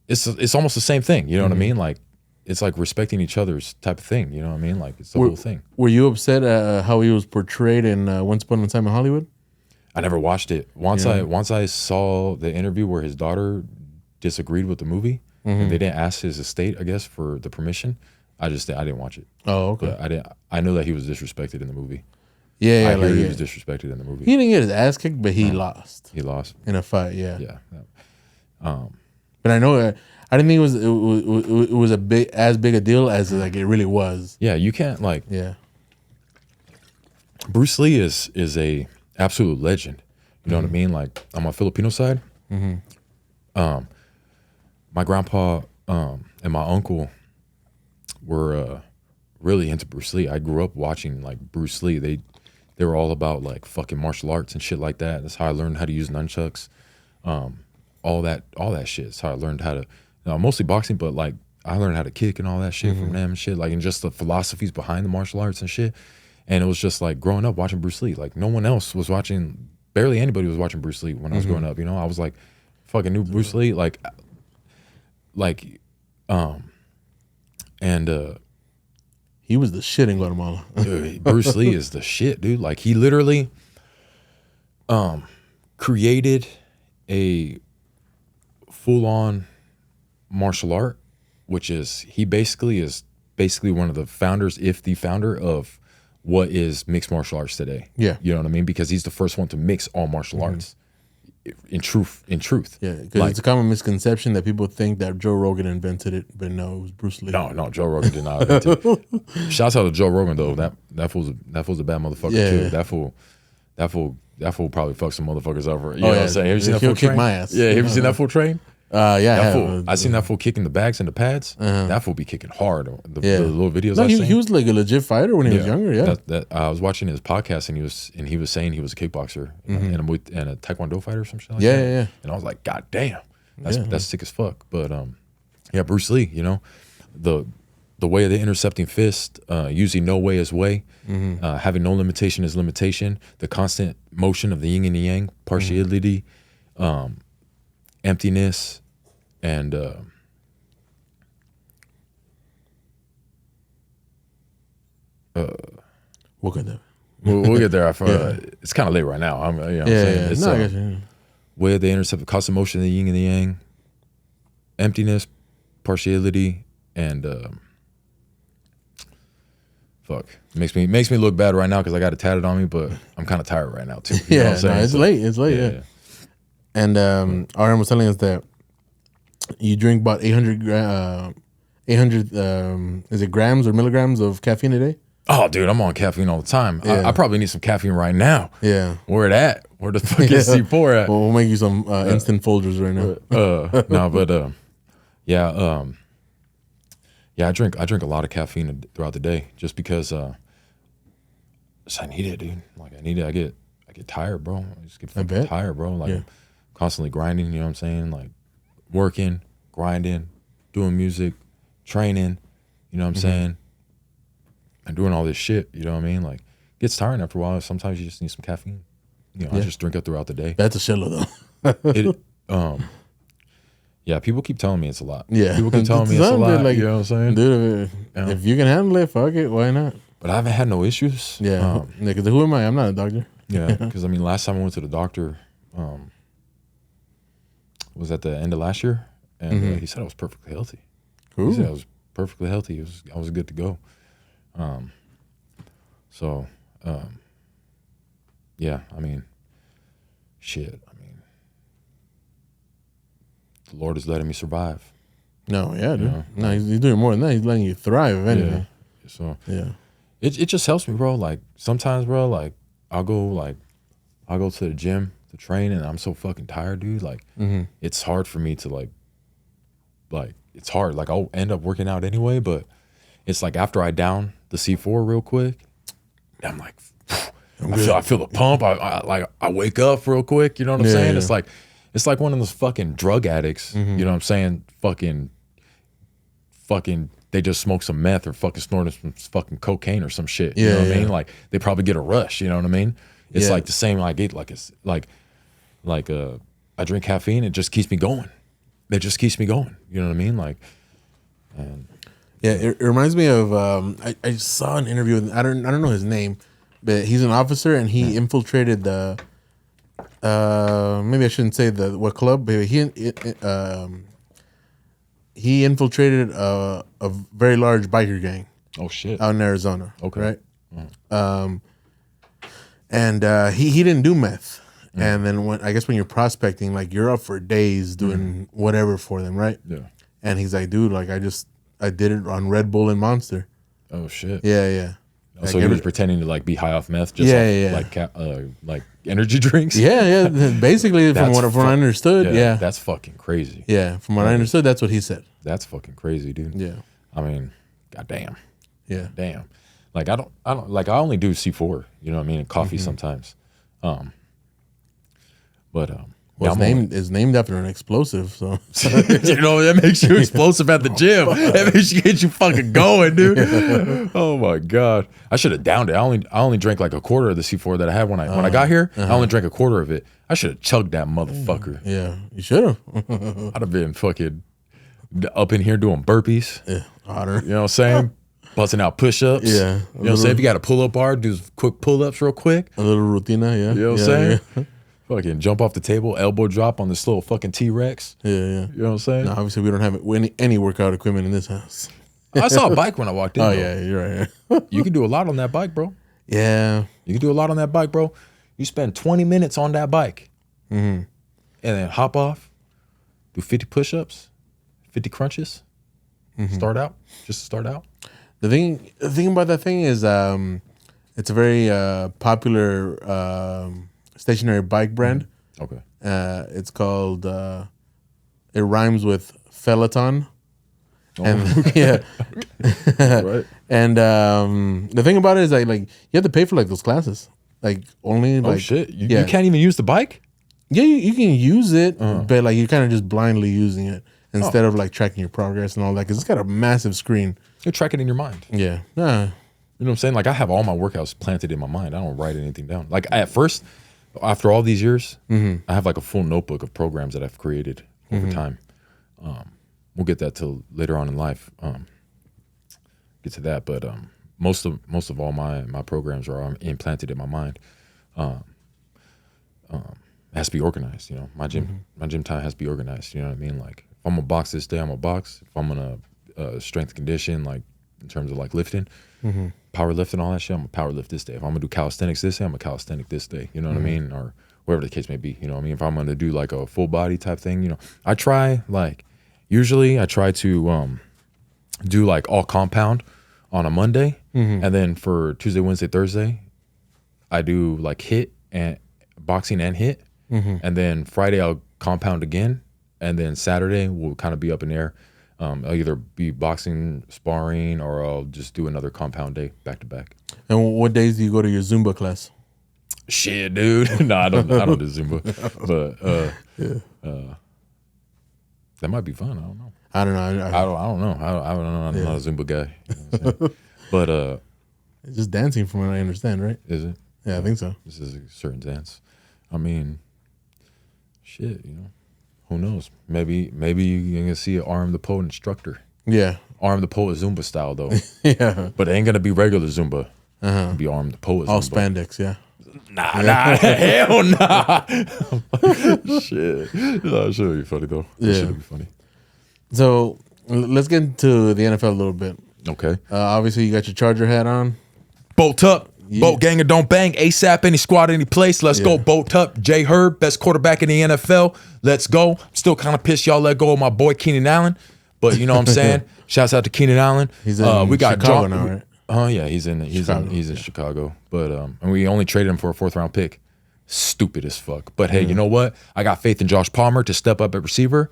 it's almost the same thing. You know what I mean? Like it's like respecting each other's type of thing. You know what I mean? Like it's the whole thing. Were you upset at how he was portrayed in Once Upon a Time in Hollywood? I never watched it. Once I saw the interview where his daughter disagreed with the movie and they didn't ask his estate, I guess, for the permission. I didn't watch it. Oh, okay. But I know that he was disrespected in the movie. Yeah, I hear he was disrespected in the movie. He didn't get his ass kicked, but he lost. He lost in a fight. Yeah. Yeah. But I know I didn't think it was as big a deal as like it really was. Yeah, you can't like. Yeah. Bruce Lee is a absolute legend. You know what I mean? Like on my Filipino side, my grandpa and my uncle were really into Bruce Lee. I grew up watching like Bruce Lee. They were all about like fucking martial arts and shit like that. That's how I learned how to use nunchucks. All that shit. That's how I learned how to, mostly boxing, but like I learned how to kick and all that shit from them and shit. Like, and just the philosophies behind the martial arts and shit. And it was just like growing up watching Bruce Lee. Like no one else was watching. Barely anybody was watching Bruce Lee when I was growing up. You know, I was like, fucking new Bruce Lee. He was the shit in Guatemala. Dude, Bruce Lee is the shit, dude. Like he literally created a full-on martial art, which is he basically is one of the founders, if the founder of what is mixed martial arts today. Yeah. You know what I mean? Because he's the first one to mix all martial arts in truth. Yeah, because it's a common misconception that people think that Joe Rogan invented it, but no, it was Bruce Lee. No, Joe Rogan did not invent it. Shouts out to Joe Rogan though. That fool's a bad motherfucker too. Yeah. That fool probably fucked some motherfuckers over. You know what I'm saying? Have you seen that fool train? My ass. Yeah, have you seen that fool train? Yeah, I seen that fool kicking the bags and the pads. That fool be kicking hard. The little videos. No, he was like a legit fighter when he was younger. Yeah, I was watching his podcast and he was saying he was a kickboxer and a taekwondo fighter or some shit like that. Yeah. And I was like, God damn, that's sick as fuck. But Bruce Lee, you know, the way of the intercepting fist, using no way as way, having no limitation as limitation, the constant motion of the yin and the yang, partiality, emptiness, and we'll get there. We'll get there. It's kind of late right now. I'm saying it's I guess, way they intercept the constant motion of the yin and the yang, emptiness, partiality, and fuck. Makes me look bad right now because I got it tatted on me, but I'm kind of tired right now too. You know what I'm saying? It's late. It's late. Yeah. And RM was telling us that you drink about 800 is it grams or milligrams of caffeine a day? Oh, dude, I'm on caffeine all the time. Yeah. I probably need some caffeine right now. Yeah. Where it at? Where the fuck is C4 at? Well, we'll make you some instant Folgers right now. I drink a lot of caffeine throughout the day just because I need it, dude. Like I need it. I get tired, bro. I just get fucking tired, bro. Like I'm constantly grinding, you know what I'm saying? Like working, grinding, doing music, training, you know what I'm saying? And doing all this shit, you know what I mean? Like it gets tiring after a while. Sometimes you just need some caffeine. You know, I just drink it throughout the day. That's a shitload though. People keep telling me it's a lot. Yeah. People keep telling me it's a lot. Like, you know what I'm saying? Dude, if you can handle it, fuck it. Why not? But I haven't had no issues. Yeah. Because who am I? I'm not a doctor. Yeah. Because, I mean, last time I went to the doctor was at the end of last year. And he said I was perfectly healthy. Ooh. He said I was perfectly healthy. I was good to go. I mean, shit. I mean, the Lord is letting me survive. No, yeah, dude. You know? No, he's doing more than that. He's letting you thrive, if anything. Yeah. So it just helps me, bro. Like sometimes, bro, like I'll go to the gym to train, and I'm so fucking tired, dude. Like it's hard for me to like it's hard. Like I'll end up working out anyway, but it's like after I down the C4 real quick. And I'm like, I feel the pump. I wake up real quick. You know what I'm saying? Yeah. It's like one of those fucking drug addicts. You know what I'm saying? Fucking. They just smoke some meth or fucking snorted some fucking cocaine or some shit. You know what I mean? Like they probably get a rush. You know what I mean? It's like the same. Like it's like I drink caffeine. It just keeps me going. It just keeps me going. You know what I mean? Like, and yeah, it reminds me of I saw an interview with I don't know his name, but he's an officer and he infiltrated the maybe I shouldn't say what club, but he infiltrated a very large biker gang. Oh shit! Out in Arizona. Okay. Right. And he didn't do meth. And then when you're prospecting, like you're up for days doing whatever for them, right? Yeah. And he's like, dude, like I did it on Red Bull and Monster. Oh shit. Yeah. Like so he was pretending to like be high off meth, just like energy drinks. Yeah. Basically, from what I understood, yeah. That's fucking crazy. Yeah, from what I understood, that's what he said. That's fucking crazy, dude. Yeah. I mean, goddamn. Yeah. Damn. Like I don't like I only do C4. You know what I mean? And coffee sometimes. But well, it's named after an explosive, so you know that makes you explosive at the gym. That makes you get you fucking going, dude. Yeah. Oh my god, I should have downed it. I only drank like a quarter of the C4 that I had when I got here. I only drank a quarter of it. I should have chugged that motherfucker. Yeah, you should have. I'd have been fucking up in here doing burpees. Yeah, hotter. You know what I'm saying? Busting out push-ups. Yeah. You know what I'm saying? If you got a pull-up bar, do quick pull-ups real quick. A little rutina, yeah. You know what I'm saying? Yeah. Fucking jump off the table, elbow drop on this little fucking T-Rex. Yeah. You know what I'm saying? No, obviously we don't have any workout equipment in this house. I saw a bike when I walked in. Oh, bro. yeah, you're right. You can do a lot on that bike, bro. Yeah. You can do a lot on that bike, bro. You spend 20 minutes on that bike. And then hop off, do 50 push-ups, 50 crunches, start out. The thing about that thing is it's a very popular stationary bike brand. Okay. It's called it rhymes with Peloton. And yeah. Right. And the thing about it is like you have to pay for like those classes. Like only like shit. You can't even use the bike? Yeah, you can use it, but like you're kind of just blindly using it instead of like tracking your progress and all that because it's got a massive screen. You're tracking in your mind. Yeah. You know what I'm saying? Like I have all my workouts planted in my mind. I don't write anything down. Like at first, after all these years, I have like a full notebook of programs that I've created over time. We'll get that till later on in life. Get to that, but most of all my programs are implanted in my mind. It has to be organized, you know. My gym time has to be organized. You know what I mean? Like if I'm gonna box this day, I'm gonna box. If I'm gonna strength condition, like in terms of like lifting, power lifting, all that shit, I'm gonna power lift this day. If I'm gonna do calisthenics this day, I'm gonna calisthenic this day. You know what I mean? Or whatever the case may be. You know what I mean? If I'm gonna do like a full body type thing, you know, usually I try to do like all compound on a Monday, and then for Tuesday, Wednesday, Thursday, I do like hit and boxing and hit. And then Friday I'll compound again, and then Saturday will kind of be up in the air. I'll either be boxing, sparring, or I'll just do another compound day back to back. And what days do you go to your Zumba class? Shit, dude. No, I don't do Zumba, but that might be fun. I don't know. I don't know. I don't know. I'm not a Zumba guy. You know what I'm saying? But it's just dancing, from what I understand, right? Is it? Yeah, I think so. This is a certain dance. I mean, shit, you know, who knows? Maybe you're gonna see an Arm the Poet instructor. Yeah, Arm the Poet Zumba style though. Yeah, but it ain't gonna be regular Zumba. It'll be Arm the Poet. All Zumba. spandex, yeah. Nah, hell nah. Shit, no, it should be funny though. It should be funny. So let's get into the NFL a little bit. Okay. Obviously, you got your Charger hat on. Bolt up. Yeah. Boat gang or don't bang. ASAP, any squad, any place. Let's go. Bolt up. Jay Herb, best quarterback in the NFL. Let's go. Still kind of pissed y'all let go of my boy Keenan Allen. But you know what I'm saying? Shouts out to Keenan Allen. He's in we got Chicago now, right? Oh yeah, he's in Chicago. But and we only traded him for a 4th round pick. Stupid as fuck. But hey, you know what? I got faith in Josh Palmer to step up at receiver.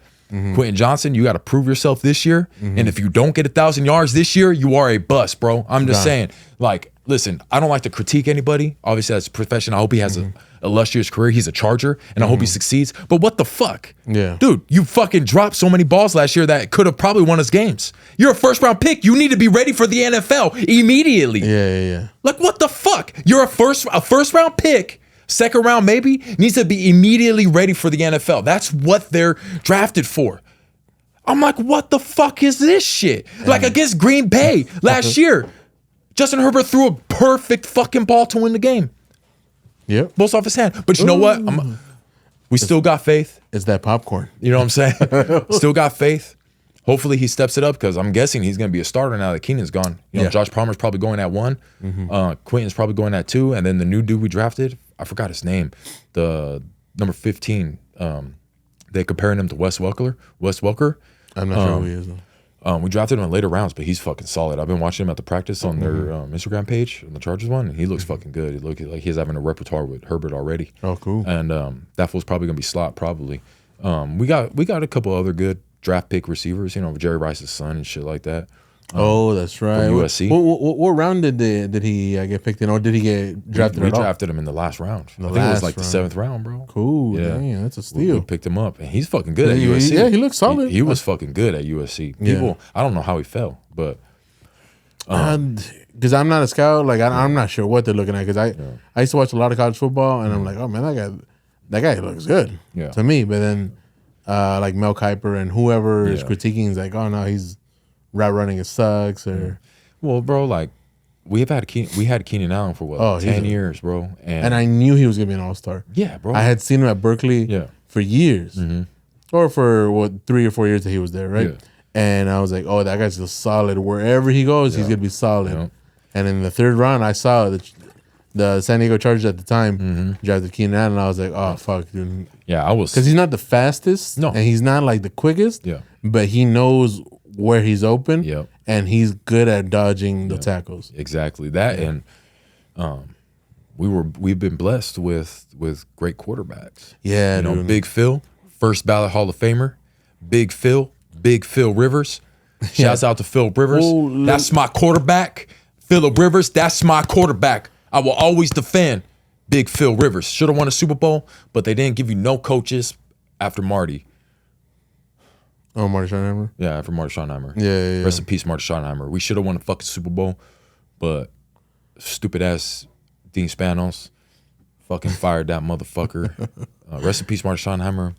Quentin Johnson, you got to prove yourself this year. And if you don't get 1,000 yards this year, you are a bust, bro. I'm just saying, like, listen, I don't like to critique anybody. Obviously, as a professional, I hope he has a illustrious career. He's a Charger, and I hope he succeeds. But what the fuck? Yeah. Dude, you fucking dropped so many balls last year that could have probably won us games. You're a first-round pick. You need to be ready for the NFL immediately. Yeah. Like, what the fuck? You're a first-round pick. Second round, maybe, needs to be immediately ready for the NFL. That's what they're drafted for. I'm like, what the fuck is this shit? Like against Green Bay last year, Justin Herbert threw a perfect fucking ball to win the game. Yep. Balls off his hand. But you know what? We still got faith. It's that popcorn. You know what I'm saying? Still got faith. Hopefully he steps it up because I'm guessing he's going to be a starter now that Keenan's gone. You know, Josh Palmer's probably going at 1. Quentin's probably going at 2. And then the new dude we drafted, I forgot his name, the number 15. They comparing him to Wes Welker. I'm not sure who he is, though. We drafted him in later rounds, but he's fucking solid. I've been watching him at the practice on their Instagram page, on the Chargers one, and he looks fucking good. He looks like he's having a repertoire with Herbert already. Oh, cool. And that fool's probably going to be slot, probably. We got a couple other good draft pick receivers, you know, Jerry Rice's son and shit like that. Oh, that's right. USC. What round did he get picked in, or did he get drafted? We drafted him in the last round. I think it was like the 7th round, bro. Cool. Yeah, dang, that's a steal. We picked him up, and he's fucking good at USC. Yeah, he looks solid. He was fucking good at USC. People, I don't know how he fell, but because I'm not a scout, like I'm not sure what they're looking at. Because I used to watch a lot of college football, and I'm like, oh man, that guy looks good to me. But then like Mel Kiper and whoever is critiquing is like, oh no, he's route running, it sucks. Or well, bro, like we had Keenan Allen for what 10 years, bro, and I knew he was gonna be an all-star. Yeah, bro. I had seen him at Berkeley for years, or for 3 or 4 years that he was there, right? Yeah. And I was like, oh, that guy's just solid. Wherever he goes, he's gonna be solid. Yeah. And in the 3rd round, I saw the San Diego Chargers at the time drafted Keenan Allen, and I was like, oh fuck, dude. Yeah, I was, because he's not the fastest, and he's not like the quickest. Yeah, but he knows where he's open. Yeah, and he's good at dodging the tackles. Exactly that, and we've been blessed with great quarterbacks. Yeah, you know, dude. Big Phil, first ballot Hall of Famer. Big Phil Rivers. Shouts out to Phil Rivers. Oh, that's my quarterback. Phillip Rivers, that's my quarterback. I will always defend Big Phil Rivers. Should have won a Super Bowl, but they didn't give you no coaches after Marty. Oh, Marty Schottenheimer? Yeah, after Marty Schottenheimer. Yeah. Rest in peace, Marty Schottenheimer. We should have won a fucking Super Bowl, but stupid ass Dean Spanos fucking fired that motherfucker. Rest in peace, Marty Schottenheimer.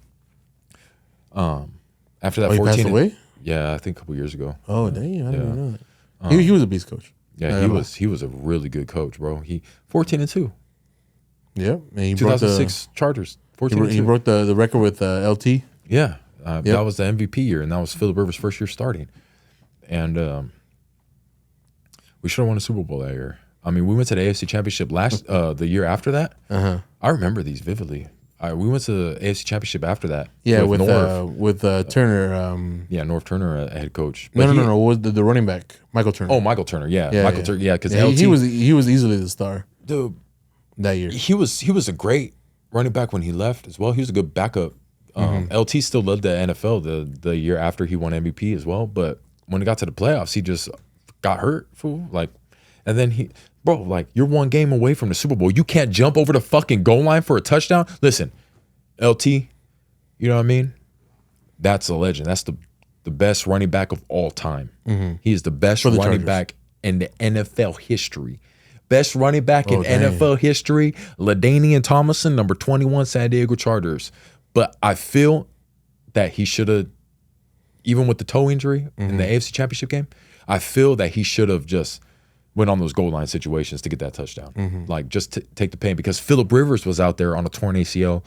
After that, 14. He passed away? Yeah, I think a couple years ago. Oh, dang, I didn't even know that. He was a beast coach. Yeah, he was a really good coach, bro. He 14-2. Yep. And he 2006 Chargers. 14-2. He broke the record with LT. Yeah. That was the MVP year, and that was Phillip Rivers' first year starting. And we should have won a Super Bowl that year. I mean, we went to the AFC Championship the year after that. I remember these vividly. We went to the AFC Championship after that. Yeah, with Turner. North Turner, head coach. But no. What was the running back? Michael Turner. Oh, Michael Turner. Yeah, Michael Turner. Yeah, because he was easily the star, dude. That year, he was a great running back when he left as well. He was a good backup. LT still led the NFL the year after he won MVP as well. But when it got to the playoffs, he just got hurt. Fool. And then you're one game away from the Super Bowl. You can't jump over the fucking goal line for a touchdown. Listen, LT, you know what I mean? That's a legend. That's the best running back of all time. He is the best running back in the NFL history. Best running back in NFL history, LaDainian Tomlinson, number 21, San Diego Chargers. But I feel that he should have, even with the toe injury in the AFC Championship game, I feel that he should have just went on those goal line situations to get that touchdown. Like, just take the pain. Because Phillip Rivers was out there on a torn ACL,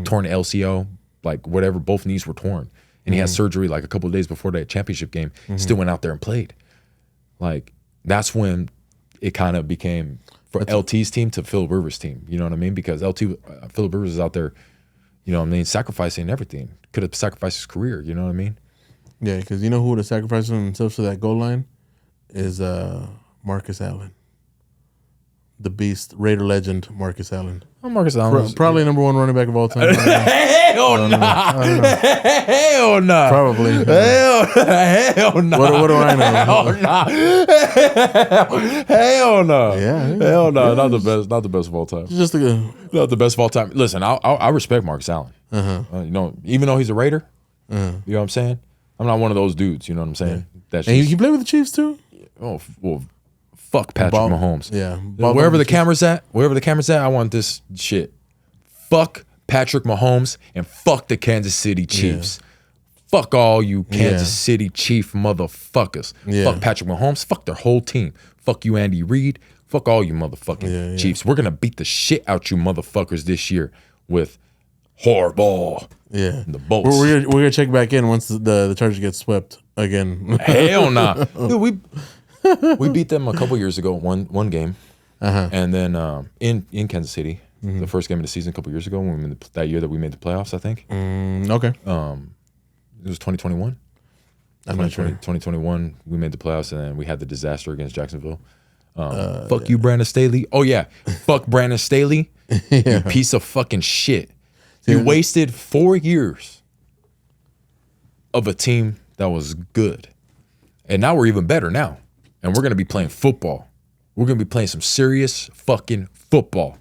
torn LCO, like whatever, both knees were torn. And he had surgery like a couple of days before that championship game. Still went out there and played. Like, that's when it kind of became for LT's team to Phillip Rivers' team. You know what I mean? Because Phillip Rivers is out there, you know what I mean, sacrificing everything. Could have sacrificed his career, you know what I mean? Yeah, because you know who would have sacrificed himself to that goal line is Marcus Allen. the beast, Raider legend, Marcus Allen. Oh, Marcus Allen. Probably number one running back of all time. Hell no. Hell no. Probably. Hell no. What do I know? Hell no. Hell no. Yeah. Hell no. Not the best. Not the best of all time. Just Not the best of all time. Listen, I respect Marcus Allen. You know, even though he's a Raider, you know what I'm saying? I'm not one of those dudes. You know what I'm saying? That's and you play with the Chiefs too. Oh well, fuck Patrick Mahomes. Yeah. Wherever the camera's at, I want this shit. Fuck Patrick Mahomes and fuck the Kansas City Chiefs. Fuck all you Kansas City Chief motherfuckers. Fuck Patrick Mahomes. Fuck their whole team. Fuck you, Andy Reid. Fuck all you motherfucking Chiefs. We're gonna beat the shit out you motherfuckers this year with Harbaugh. Yeah. And the Bolts. We're gonna check back in once the Chargers get swept again. Hell nah. Dude, we beat them a couple years ago, one game, and then in Kansas City, the first game of the season a couple years ago, when that year that we made the playoffs, I think. Okay. It was 2021. I'm not sure. 2021, we made the playoffs, and then we had the disaster against Jacksonville. Fuck you, Brandon Staley. Oh yeah, fuck Brandon Staley. You piece of fucking shit. You wasted 4 years of a team that was good, and now we're even better now. And we're going to be playing football. We're going to be playing some serious fucking football.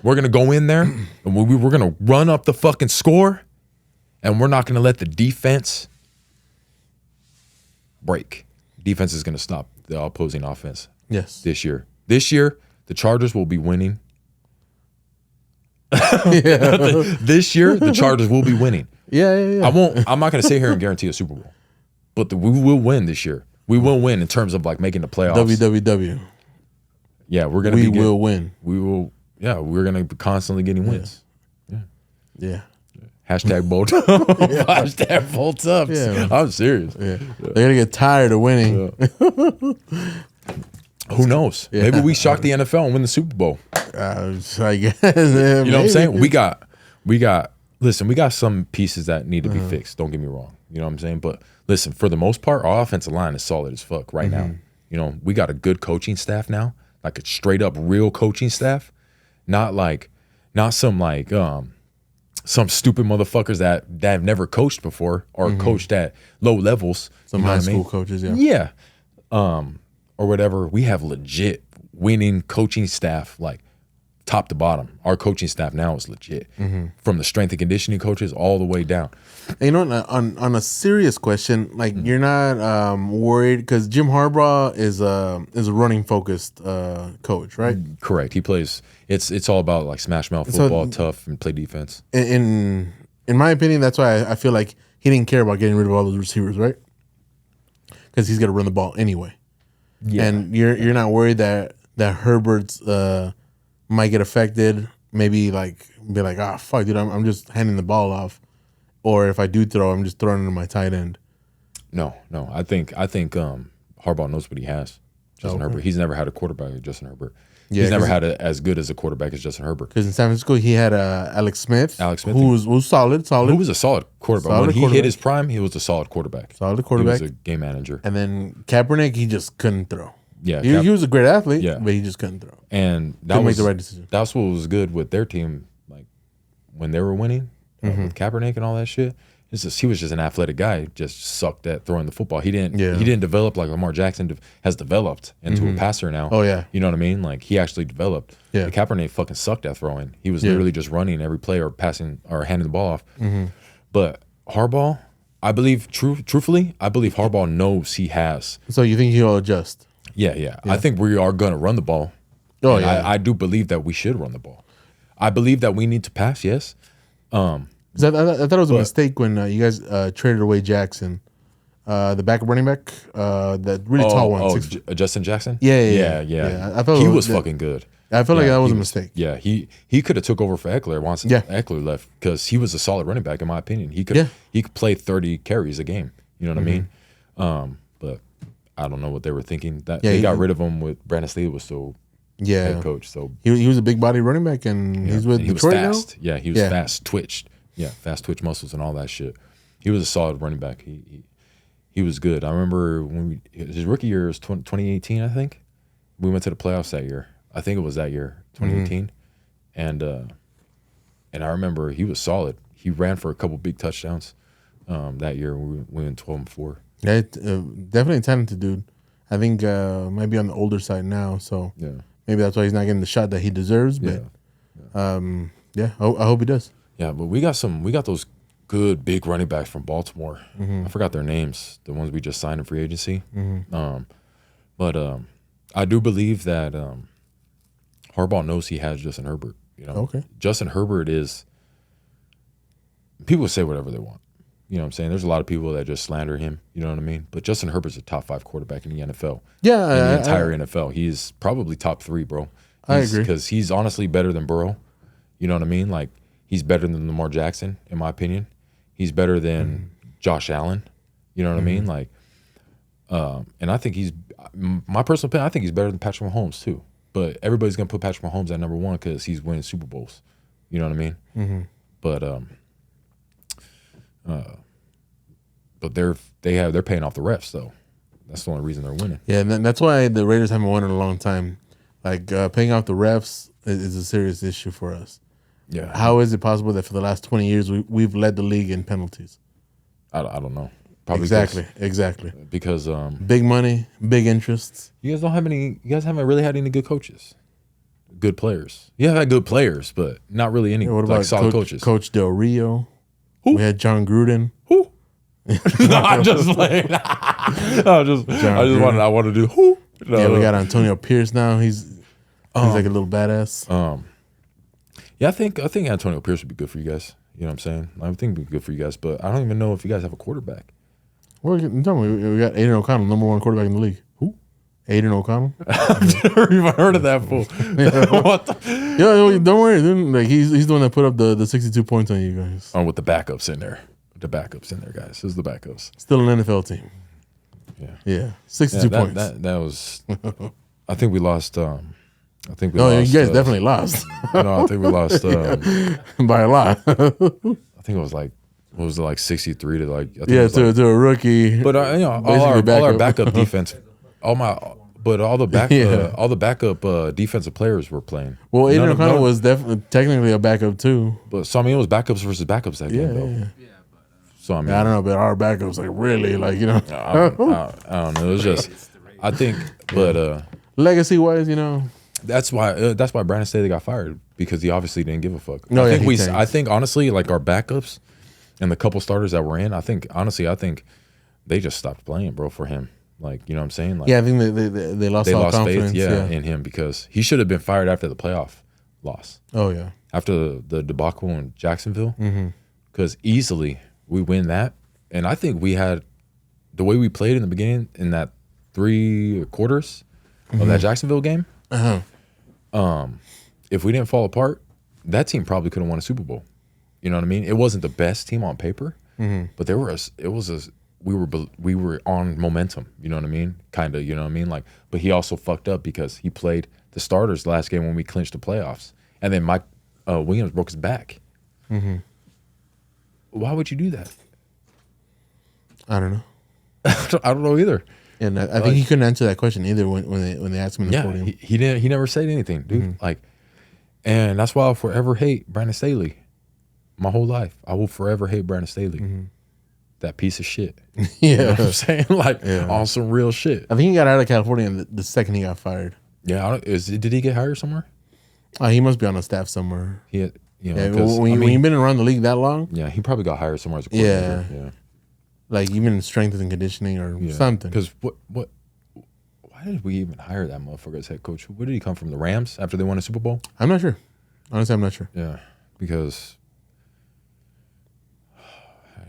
We're going to go in there and we're going to run up the fucking score, and we're not going to let the defense break. Defense is going to stop the opposing offense. Yes. This year. This year, the Chargers will be winning. This year, the Chargers will be winning. Yeah. I'm not going to sit here and guarantee a Super Bowl, but we will win this year. We will win in terms of like making the playoffs. WWW. Yeah, we're gonna. We will win. We will. Yeah, we're gonna be constantly getting wins. Yeah. Hashtag bolt up. Hashtag bolt up. Yeah, I'm serious. Yeah. They're gonna get tired of winning. Who knows? Yeah. Maybe we shock the NFL and win the Super Bowl. I guess. You know what I'm saying? We got. Listen, we got some pieces that need to be fixed. Don't get me wrong. You know what I'm saying? But listen, for the most part, our offensive line is solid as fuck right now. You know, we got a good coaching staff now, like a straight up real coaching staff, not some stupid motherfuckers that have never coached before or coached at low levels. Some high school coaches, yeah, or whatever. We have legit winning coaching staff, like top to bottom. Our coaching staff now is legit, from the strength and conditioning coaches all the way down. And you know, on a serious question, like you're not worried because Jim Harbaugh is a running focused coach, right? Correct. He plays. It's all about like smash mouth football, tough, and play defense. In my opinion, that's why I feel like he didn't care about getting rid of all those receivers, right? Because he's got to run the ball anyway. Yeah. And you're not worried that Herbert's might get affected. Maybe like be like, fuck, dude, I'm just handing the ball off. Or if I do throw, I'm just throwing it to my tight end. No. I think Harbaugh knows what he has. Justin Herbert. He's never had a quarterback like Justin Herbert. Yeah, he's never had as good as a quarterback as Justin Herbert. Because in San Francisco, he had Alex Smith, who was solid. Who was a solid quarterback. When he hit his prime, he was a solid quarterback. He was a game manager. And then Kaepernick, he just couldn't throw. Yeah, he was a great athlete, but he just couldn't throw. And couldn't make the right decision. That's what was good with their team, like when they were winning with Kaepernick and all that shit. He was just an athletic guy, just sucked at throwing the football. He didn't develop like Lamar Jackson has developed into a passer now. Oh yeah, you know what I mean? Like he actually developed. Yeah, Kaepernick fucking sucked at throwing. He was literally just running every play or passing or handing the ball off. But Harbaugh, I believe truthfully, I believe Harbaugh knows he has. So you think he'll adjust? Yeah. I think we are going to run the ball. Oh yeah, I do believe that we should run the ball. I believe that we need to pass. Yes. I thought it was a mistake when you guys traded away Jackson, the backup running back, that really tall one. Justin Jackson? Yeah. I thought he was fucking good. I felt like that was a mistake. Yeah, he could have took over for Eckler once Eckler left because he was a solid running back in my opinion. He could play 30 carries a game. You know what I mean? But I don't know what they were thinking. That they got rid of him with Brandon Staley was still head coach. So he was a big body running back and he's with Detroit now? Yeah, he was fast, twitched. Yeah, fast twitch muscles and all that shit. He was a solid running back. He was good. I remember when his rookie year was 2018, I think. We went to the playoffs that year. I think it was that year, 2018, and I remember he was solid. He ran for a couple big touchdowns that year. We went 12-4. Yeah, definitely a talented dude. I think might be on the older side now, so maybe that's why he's not getting the shot that he deserves. But I hope he does. Yeah, but we got those good big running backs from Baltimore. I forgot their names, the ones we just signed in free agency. But I do believe that Harbaugh knows he has Justin Herbert. You know, Justin Herbert is. People say whatever they want. You know what I'm saying? There's a lot of people that just slander him. You know what I mean? But Justin Herbert's a top 5 quarterback in the NFL. Yeah, in the entire NFL, he's probably top 3, bro. I agree because he's honestly better than Burrow. You know what I mean? Like he's better than Lamar Jackson, in my opinion. He's better than Josh Allen. You know what I mean? Like, and I think my personal opinion, I think he's better than Patrick Mahomes too. But everybody's gonna put Patrick Mahomes at number 1 because he's winning Super Bowls. You know what I mean? But they're paying off the refs though. That's the only reason they're winning. Yeah, and that's why the Raiders haven't won in a long time. Like paying off the refs is a serious issue for us. Yeah. How is it possible that for the last 20 years we've led the league in penalties? I don't know. Probably Exactly. Because big money, big interests. You guys haven't really had any good coaches. Good players. You have had good players, but not really any What about solid coaches. Coach Del Rio? Who? We had John Gruden. Who? No, I'm just playing. I want to do who? No, we got Antonio Pierce now. He's like a little badass. Yeah, I think Antonio Pierce would be good for you guys. You know what I'm saying? I think it'd be good for you guys, but I don't even know if you guys have a quarterback. Well, we got Aiden O'Connell, number 1 quarterback in the league. Who? Aiden O'Connell. I've never even heard of that fool. What the? Yo, don't worry, dude. Like he's the one that put up the 62 points on you guys. Oh, with the backups in there. The backups in there, guys. This is the backups. Still an NFL team. Yeah. 62 points. That was. I think we lost. You guys definitely lost. No, I think we lost by a lot. I think it was like. What was it, like 63 to like? I think to a rookie. But all our backup defense, all the backup defensive players were playing. Well, Aiden O'Connell was definitely technically a backup too. But so I mean, it was backups versus backups that game though. Yeah. So I mean, I don't know, but our backups like really like I don't know. It was just I think, but legacy wise, that's why Brandon Staley got fired because he obviously didn't give a fuck. No, I think honestly, like our backups. And the couple starters that were in, I think they just stopped playing, bro, for him. Like, you know what I'm saying? Like, I think they lost confidence. Faith, in him because he should have been fired after the playoff loss. Oh, yeah. After the debacle in Jacksonville. Because easily we win that. And I think we had the way we played in the beginning in that 3 quarters of that Jacksonville game. If we didn't fall apart, that team probably could have won a Super Bowl. You know what I mean? It wasn't the best team on paper, but we were on momentum. You know what I mean? Kind of. You know what I mean? Like, but he also fucked up because he played the starters last game when we clinched the playoffs, and then Mike Williams broke his back. Why would you do that? I don't know. I don't know either. And I think he couldn't answer that question either when they asked him in the podium. He didn't. He never said anything, dude. Like, and that's why I'll forever hate Brandon Staley. My whole life, I will forever hate Brandon Staley. That piece of shit. You know what I'm saying? Like, on some real shit. I think he got out of California the second he got fired. Yeah, did he get hired somewhere? He must be on a staff somewhere. When you've been around the league that long, he probably got hired somewhere as a coordinator. Yeah, like even strength and conditioning or something. Because why did we even hire that motherfucker as head coach? Where did he come from? The Rams after they won a Super Bowl? I'm not sure. Honestly, I'm not sure. Yeah, because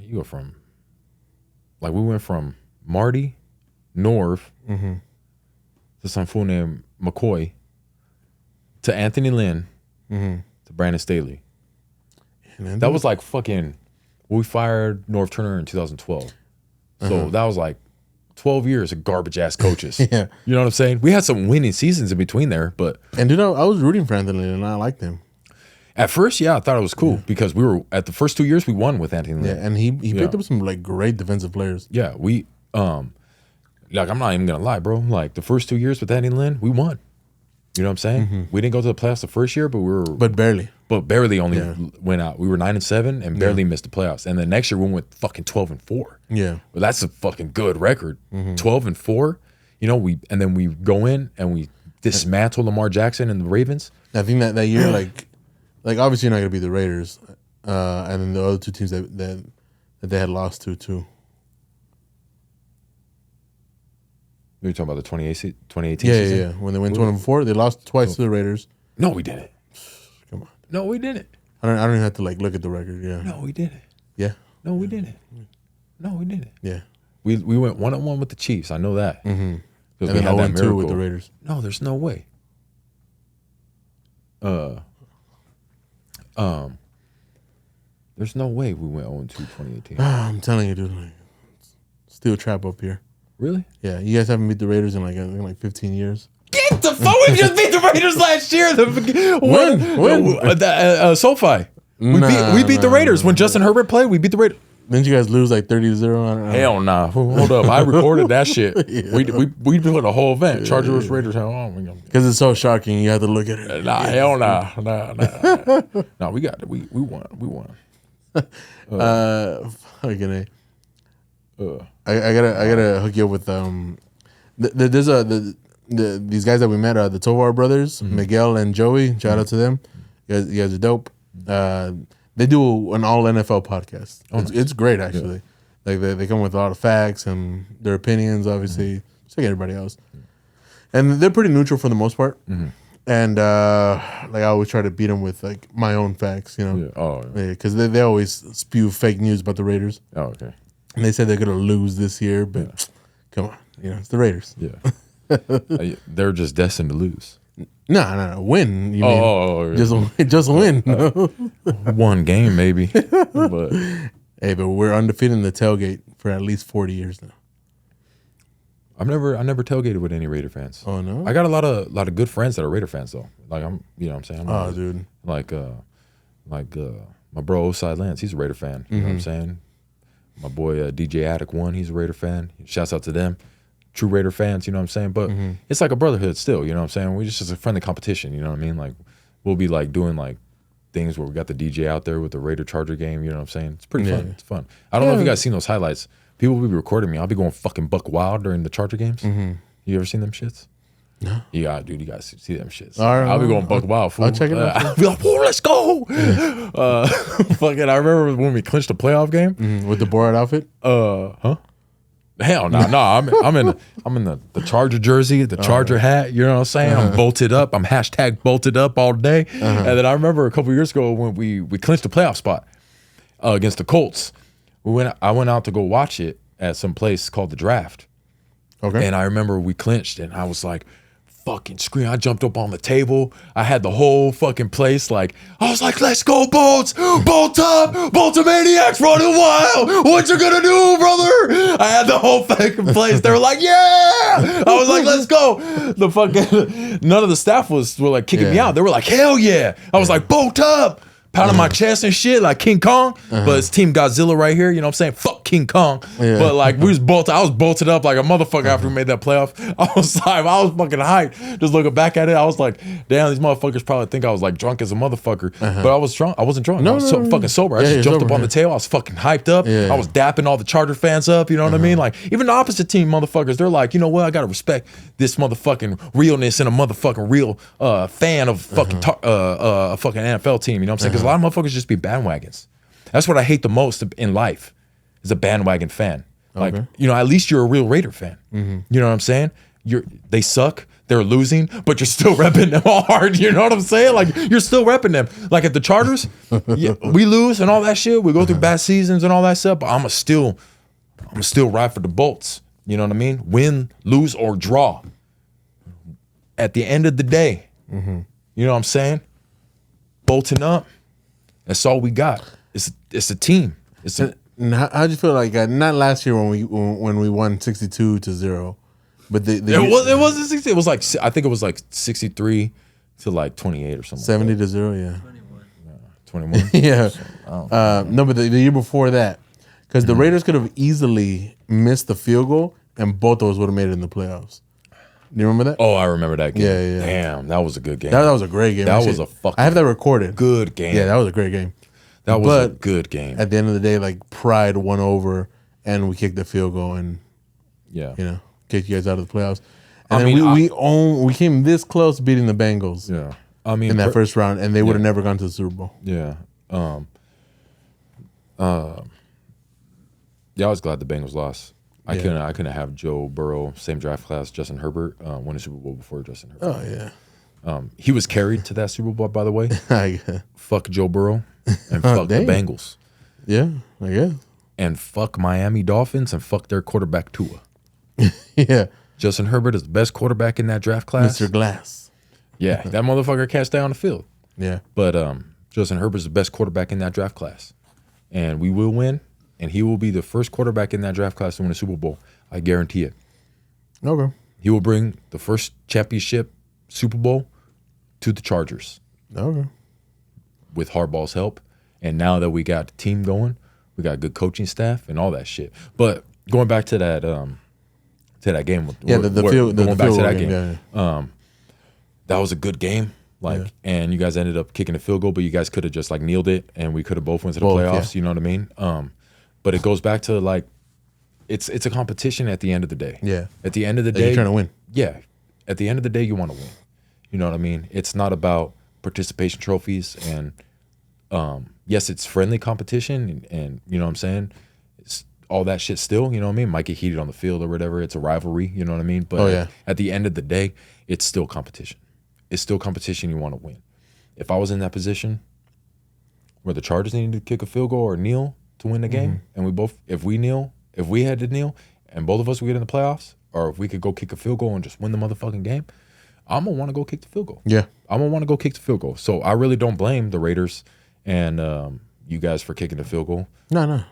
you go from, like, we went from Marty, Norv, to some fool named McCoy, to Anthony Lynn, to Brandon Staley. That was like fucking, we fired Norv Turner in 2012. So that was like 12 years of garbage ass coaches. You know what I'm saying? We had some winning seasons in between there, but. And I was rooting for Anthony Lynn and I liked him. At first, I thought it was cool because we were at the first 2 years we won with Anthony Lynn. Yeah, and he picked up some like great defensive players. Yeah, we like I'm not even gonna lie, bro. Like the first 2 years with Anthony Lynn, we won. You know what I'm saying? We didn't go to the playoffs the first year, but barely only went out. We were 9-7 and barely missed the playoffs. And the next year we went fucking 12-4. Yeah, well, that's a fucking good record. 12-4. You know, we go in and we dismantle Lamar Jackson and the Ravens. I think that year, like obviously you're not gonna beat the Raiders, and then the other two teams that they had lost to too. You're talking about the 2018 yeah, season? Yeah. When they went 12-4, they lost twice to the Raiders. No, we didn't. Come on. No, we didn't. I don't even have to like look at the record. Yeah. No, we didn't. Yeah. No, we didn't. No, we didn't. Yeah. We went 1-1 with the Chiefs. I know that. Mm-hmm. And then 0-2 with the Raiders. No, there's no way. There's no way we went 0-2 2018. I'm telling you, dude. Like, steel trap up here. Really? Yeah, you guys haven't beat the Raiders in like 15 years. Get the fuck! We just beat the Raiders last year. When? SoFi. We beat the Raiders when Justin Herbert played. We beat the Raiders. Didn't you guys lose like 30-0? Hell nah. Hold up. I recorded that shit. Yeah. We doing a whole event. Chargers Raiders. Because it's so shocking. You have to look at it. Nah, hell nah. Nah, we got it. We won. We won. Fucking I gotta hook you up with there's these guys that we met, the Tovar brothers, Miguel and Joey. Shout out to them. You guys are dope. They do an all NFL podcast. It's great actually. Like they come with a lot of facts and their opinions, obviously, just like everybody else. And they're pretty neutral for the most part. And like I always try to beat them with like my own facts, you know. Yeah. Oh, because they always spew fake news about the Raiders. Oh, okay. And they said they're gonna lose this year, but come on, you know, it's the Raiders. Yeah. They're just destined to lose. No, win. You mean, just win. One game maybe. But hey, but we're undefeated in the tailgate for at least 40 years now. I never tailgated with any Raider fans. Oh no, I got a lot of good friends that are Raider fans though. Like I'm, you know what I'm saying? Dude. Like my bro Osai Lance, he's a Raider fan. You know what I'm saying? My boy DJ Attic One, he's a Raider fan. Shouts out to them. True Raider fans, you know what I'm saying? But it's like a brotherhood still, you know what I'm saying? We're just a friendly competition, you know what I mean? Like we'll be like doing like things where we got the DJ out there with the Raider Charger game, you know what I'm saying? It's pretty fun. It's fun. I don't know if you guys seen those highlights. People will be recording me. I'll be going fucking buck wild during the Charger games. You ever seen them shits? No. Yeah, dude, you guys see them shits. All right, I'll be going buck wild. Fool. I'll check it out. I'll be like, oh, let's go. Fucking, I remember when we clinched the playoff game. With the Borat outfit? Huh? Hell no, I'm in the Charger jersey, the Charger hat, you know what I'm saying? I'm bolted up. I'm hashtag bolted up all day. And then I remember a couple years ago when we clinched a playoff spot against the Colts. I went out to go watch it at some place called The Draft. Okay. And I remember we clinched and I was like, fucking scream. I jumped up on the table. I had the whole fucking place like, I was like, let's go Bolts, Bolt up, Boltomaniacs running wild. What you gonna do, brother? I had the whole fucking place. They were like, yeah. I was like, let's go. The fucking, none of the staff were like kicking me out. They were like, hell yeah. I was like, Bolt up. Pounding my chest and shit like King Kong, but it's Team Godzilla right here. You know what I'm saying? Fuck King Kong. But like I was bolted up like a motherfucker after we made that playoff. I was fucking hyped. Just looking back at it, I was like, damn, these motherfuckers probably think I was like drunk as a motherfucker. But I was drunk. I wasn't drunk. I was fucking sober. I just jumped up on the table. I was fucking hyped up. I was dapping all the Charger fans up. You know what I mean? Like even the opposite team motherfuckers, they're like, you know what? I gotta respect this motherfucking realness and a motherfucking real fan of fucking a fucking NFL team. You know what I'm saying? Because a lot of motherfuckers just be bandwagons. That's what I hate the most in life, is a bandwagon fan. Like, you know, at least you're a real Raider fan. You know what I'm saying? They suck, they're losing, but you're still repping them hard. You know what I'm saying? Like, you're still repping them. Like at the Chargers, we lose and all that shit. We go through bad seasons and all that stuff, but I'm still ride for the Bolts. You know what I mean? Win, lose, or draw. At the end of the day, you know what I'm saying? Bolting up. That's all we got. It's a team. And how'd you feel like not last year when we won 62-0, but it wasn't 60. It was like I think it was like 63 to like 28 or something. 70-0, yeah. 21. Yeah. No, but the year before that, because the Raiders could have easily missed the field goal and both of us would have made it in the playoffs. Do you remember that? Oh, I remember that game. Yeah. Damn, that was a good game. That was a great game. That was a fucking. I have that recorded. Good game. Yeah, that was a great game. That was a good game. At the end of the day, like pride won over, and we kicked the field goal, and kicked you guys out of the playoffs. And we came this close beating the Bengals. Yeah, I mean in that first round, and they would have never gone to the Super Bowl. Yeah. I was glad the Bengals lost. I couldn't have Joe Burrow, same draft class, Justin Herbert, win a Super Bowl before Justin Herbert. Oh yeah. He was carried to that Super Bowl, by the way. Fuck Joe Burrow and fuck the Bengals. Yeah, I guess. And fuck Miami Dolphins and fuck their quarterback Tua. Yeah. Justin Herbert is the best quarterback in that draft class. Mr. Glass. Yeah, that motherfucker can't stay on the field. Yeah. But Justin Herbert's the best quarterback in that draft class. And we will win, and he will be the first quarterback in that draft class to win a Super Bowl. I guarantee it. Okay. He will bring the first championship Super Bowl to the Chargers. Okay. With Harbaugh's help. And now that we got the team going, we got good coaching staff and all that shit. But going back to that game. That was a good game. And you guys ended up kicking a field goal, but you guys could have just kneeled it, and we could have both went to the playoffs. Yeah. You know what I mean? But it goes back to it's a competition at the end of the day. Yeah. At the end of the day, you're trying to win. Yeah. At the end of the day, you want to win. You know what I mean? It's not about participation trophies, and yes, it's friendly competition, and you know what I'm saying? It's all that shit still, you know what I mean? Might get heated on the field or whatever. It's a rivalry, you know what I mean? But at the end of the day, it's still competition. It's still competition. You want to win. If I was in that position where the Chargers needed to kick a field goal or kneel to win the game, and if we had to kneel, and both of us would get in the playoffs, or if we could go kick a field goal and just win the motherfucking game, I'm going to want to go kick the field goal. Yeah. I'm going to want to go kick the field goal. So I really don't blame the Raiders and you guys for kicking the field goal. No.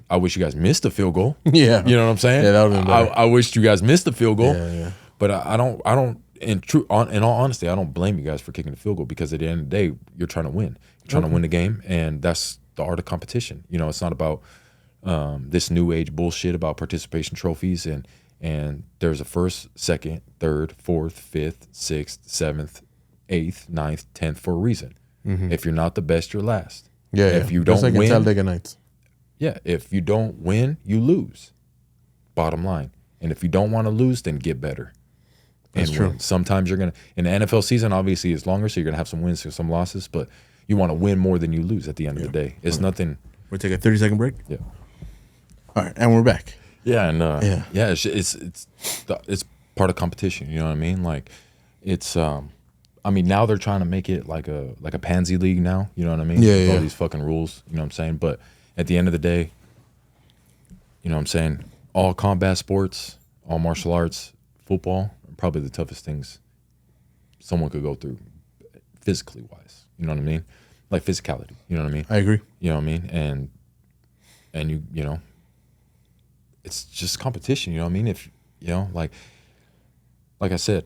I wish you guys missed the field goal. Yeah. You know what I'm saying? Yeah, that would have been better. I wish you guys missed the field goal. Yeah. But I don't, in all honesty, I don't blame you guys for kicking the field goal, because at the end of the day, you're trying to win. You're trying to win the game, and that's the art of competition. You know, it's not about this new age bullshit about participation trophies and there's a first, second, third, fourth, fifth, sixth, seventh, eighth, ninth, 10th for a reason. If you're not the best, you're last. Yeah. If you don't just like win, in Talladega Nights. Yeah. If you don't win, you lose. Bottom line. And if you don't want to lose, then get better. That's true. Win. Sometimes you're gonna, in the NFL season, obviously it's longer, so you're gonna have some wins and some losses, but you want to win more than you lose at the end of the day. It's nothing. We'll take a 30-second break. Yeah. All right, and we're back. Yeah, and it's part of competition. You know what I mean? It's now they're trying to make it like a pansy league now. You know what I mean? Yeah, With yeah. all these fucking rules. You know what I'm saying? But at the end of the day, you know what I'm saying? All combat sports, all martial arts, football, are probably the toughest things someone could go through, physically wise. You know what I mean? Like physicality. You know what I mean? I agree. You know what I mean? And you know, it's just competition. You know what I mean? If you know, like I said,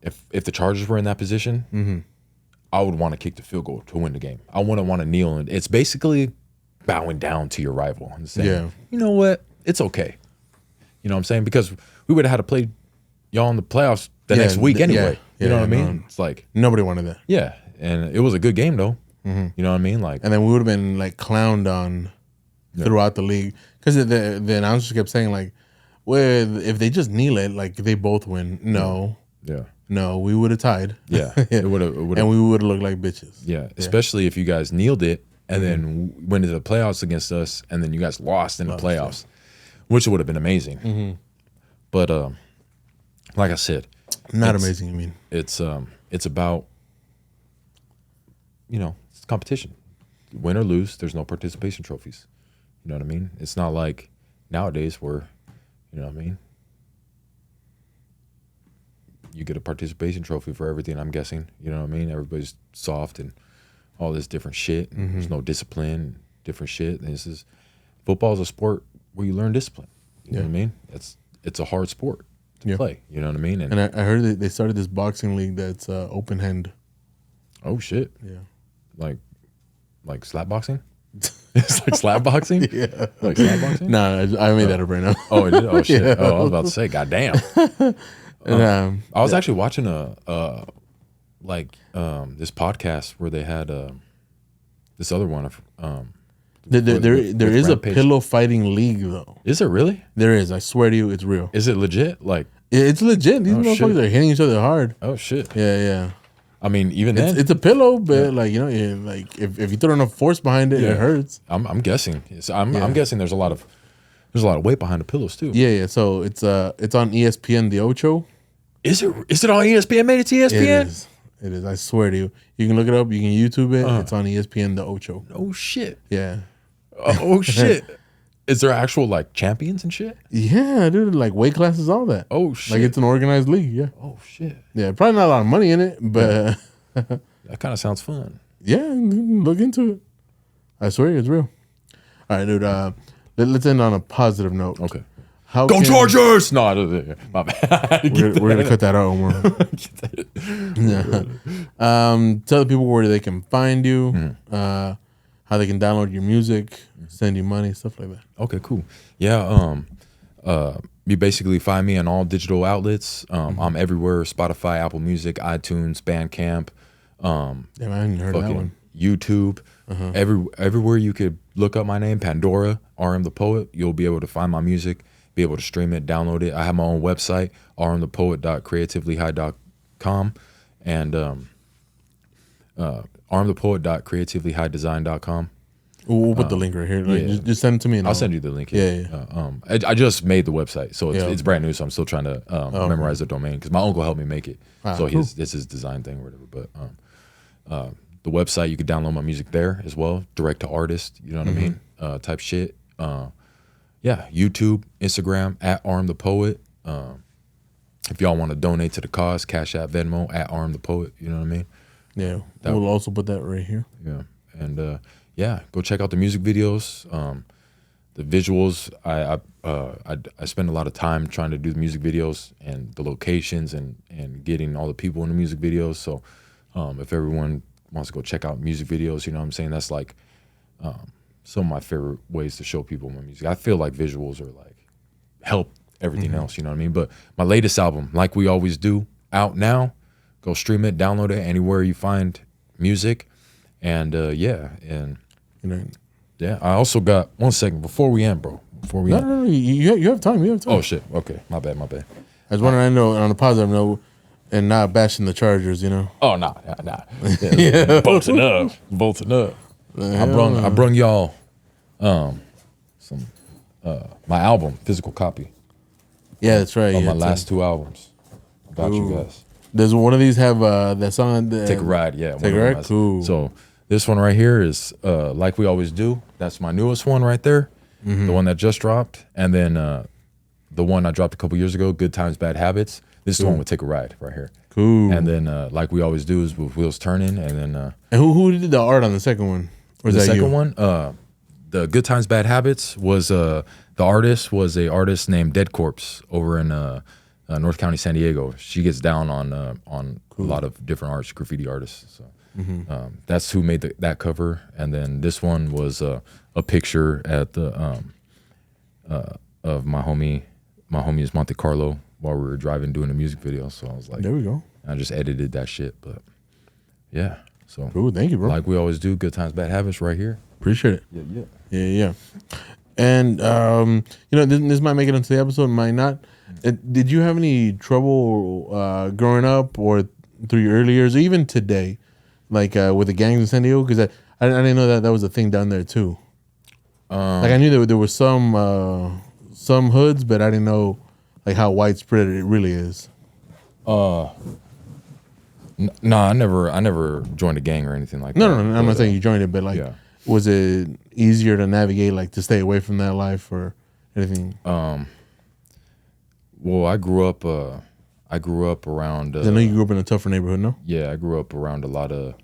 if the Chargers were in that position, I would want to kick the field goal to win the game. I wouldn't want to kneel, and it's basically bowing down to your rival and saying, you know what, it's okay. You know what I'm saying? Because we would have had to play y'all in the playoffs the next week anyway. You know what I mean? It's like nobody wanted that. Yeah, and it was a good game though. You know what I mean? Like, and then we would have been clowned on throughout the league, because the announcers kept saying well, if they just kneel it, they both win. No, no, we would have tied. Yeah, it would have, and we would have looked like bitches. Yeah, especially if you guys kneeled it and then went into the playoffs against us, and then you guys lost in the playoffs, which would have been amazing. But like I said, not amazing. I mean, it's about, you know, it's competition. Win or lose, there's no participation trophies. You know what I mean? It's not like nowadays where, you know what I mean, you get a participation trophy for everything, I'm guessing. You know what I mean? Everybody's soft and all this different shit. There's no discipline, different shit. And football is a sport where you learn discipline. You know what I mean? It's a hard sport to play. You know what I mean? And I heard that they started this boxing league that's open hand. Oh shit! Yeah, like slap boxing. It's like slap boxing. Yeah. Like slap boxing. No, I made that up right now. Oh, it did? Oh shit. Yeah. Oh, I was about to say, goddamn. And, I was actually watching this podcast where they had this other one. there is a Rampage. pillow fighting league though. Is it really? There is. I swear to you, it's real. Is it legit? Like, It's legit. These motherfuckers are hitting each other hard. oh shit. Yeah. I mean, even then, It's a pillow, but like like if you throw enough force behind it, it hurts. I'm guessing. I'm guessing there's a lot of weight behind the pillows too. Yeah. So it's on ESPN The Ocho. Is it on ESPN? Made it to ESPN? It is. I swear to you. You can look it up. You can YouTube it. It's on ESPN The Ocho. Oh shit. Yeah. Oh shit. Is there actual like champions and shit? Yeah, dude. Like weight classes, all that. Oh shit. Like it's an organized league. Yeah. Oh shit. Yeah. Probably not a lot of money in it, but That kind of sounds fun. yeah, look into it. I swear it's real. All right, dude. Let's end on a positive note. Okay. How Go can- Chargers! No, my bad. We're gonna cut that out, Omar. Tell the people where they can find you, how they can download your music, send you money, stuff like that. Okay, cool. Yeah, you basically find me on all digital outlets. I'm everywhere: Spotify, Apple Music, iTunes, Bandcamp, Damn, I hadn't heard of that one. YouTube. Everywhere you could look up my name, Pandora, RM the Poet, you'll be able to find my music, be able to stream it, download it. I have my own website, rmthepoet.creativelyhigh.com, and rmthepoet.creativelyhighdesign.com. We'll put the link right here. Like, just send it to me. And I'll send you the link. Yeah. I just made the website, so it's, Yeah. it's brand new. So I'm still trying to memorize the domain because my uncle helped me make it. So cool. it's his design thing or whatever. But the website, you could download my music there as well, direct to artist. You know what I mean? Type shit. YouTube, Instagram @Arm the Poet. If y'all want to donate to the cause, Cash App, Venmo @Arm the Poet. You know what I mean? Yeah. We'll also put that right here. Yeah, and go check out the music videos, the visuals. I spend a lot of time trying to do the music videos and the locations and getting all the people in the music videos. So if everyone wants to go check out music videos, you know what I'm saying? That's like some of my favorite ways to show people my music. I feel like visuals are like help everything else, you know what I mean? But my latest album, Like We Always Do, out now. Go stream it, download it anywhere you find music. And I also got 1 second before we end, bro. No, you have time. You have time. Oh shit. Okay, my bad. I was wondering, I know on a positive note, and not bashing the Chargers, you know. Oh nah. Yeah. Bolting up. I brung y'all some my album, physical copy. Yeah, that's right. Of my last 2 albums. Got you guys. Does one of these have that song? Take a Ride, yeah. Take a Ride? Cool. So this one right here is Like We Always Do. That's my newest one right there. The one that just dropped. And then the one I dropped a couple years ago, Good Times, Bad Habits. This is the one with Take a Ride right here. Cool. And then Like We Always Do is with Wheels Turning. And then and who did the art on the second one? Or is the that second you? one, the Good Times, Bad Habits was the artist was a artist named Dead Corpse over in North County, San Diego. She gets down on a lot of different artists, graffiti artists. So that's who made that cover. And then this one was a picture at the of my homie's Monte Carlo while we were driving doing a music video. So I was like, there we go. I just edited that shit. But yeah, so Cool, thank you, bro. Like We Always Do, Good Times, Bad Habits, right here. Appreciate it. Yeah. And this might make it into the episode, might not. Did you have any trouble growing up or through your early years, or even today, like with the gangs in San Diego? Because I didn't know that was a thing down there too. Like I knew there was some hoods, but I didn't know like how widespread it really is. No, I never joined a gang or anything like that. No, I'm not saying you joined it, but like, was it easier to navigate, like to stay away from that life or anything? Well, I grew up around. I know you grew up in a tougher neighborhood, no? Yeah, I grew up around a lot of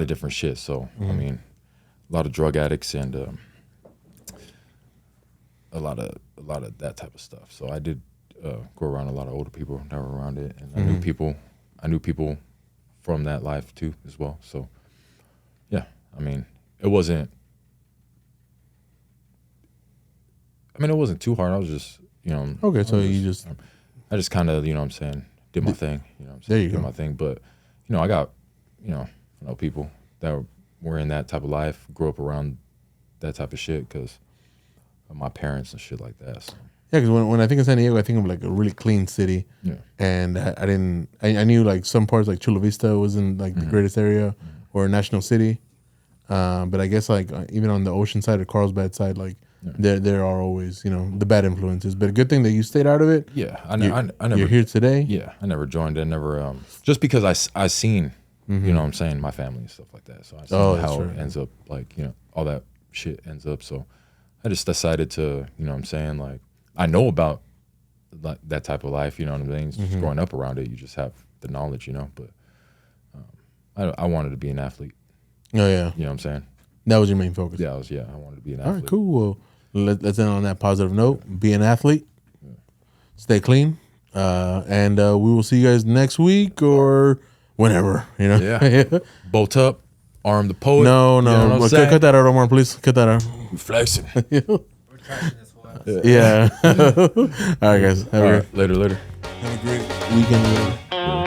different shit. So I mean, a lot of drug addicts and a lot of that type of stuff. So I did go around a lot of older people that were around it, and I knew people from that life too as well. So yeah, I mean, it wasn't I mean, it wasn't too hard. I was just, you know. Okay, so I just kind of, you know what I'm saying, did my thing. You know what I'm saying? There you did go. my thing. But, you know, I got, you know people that were in that type of life, grew up around that type of shit because of my parents and shit like that. So. Yeah, because when I think of San Diego, I think of like a really clean city. Yeah. And I knew like some parts like Chula Vista wasn't like the greatest area or National City. But I guess like even on the ocean side or Carlsbad side, like there are always, you know, the bad influences. But a good thing that you stayed out of it. Yeah. I never. You're here today. Yeah. I never joined it. Never, just because I seen, you know what I'm saying, my family and stuff like that. So I seen how it ends up, like, you know, all that shit ends up. So I just decided to, you know what I'm saying, like, I know about like that type of life, you know what I mean? Just growing up around it, you just have the knowledge, you know. But I wanted to be an athlete. Oh yeah, you know what I'm saying? That was your main focus. Yeah, I wanted to be an athlete. All right, cool. Well, let's end on that positive note. Be an athlete. Stay clean, and we will see you guys next week or whenever. You know. Yeah. Bolt up, arm the poet. No. You know what cut that out, Omar. Please cut that out. I'm flexing. We're trashing this one. Yeah. All right, guys. All right, later. Have a great weekend.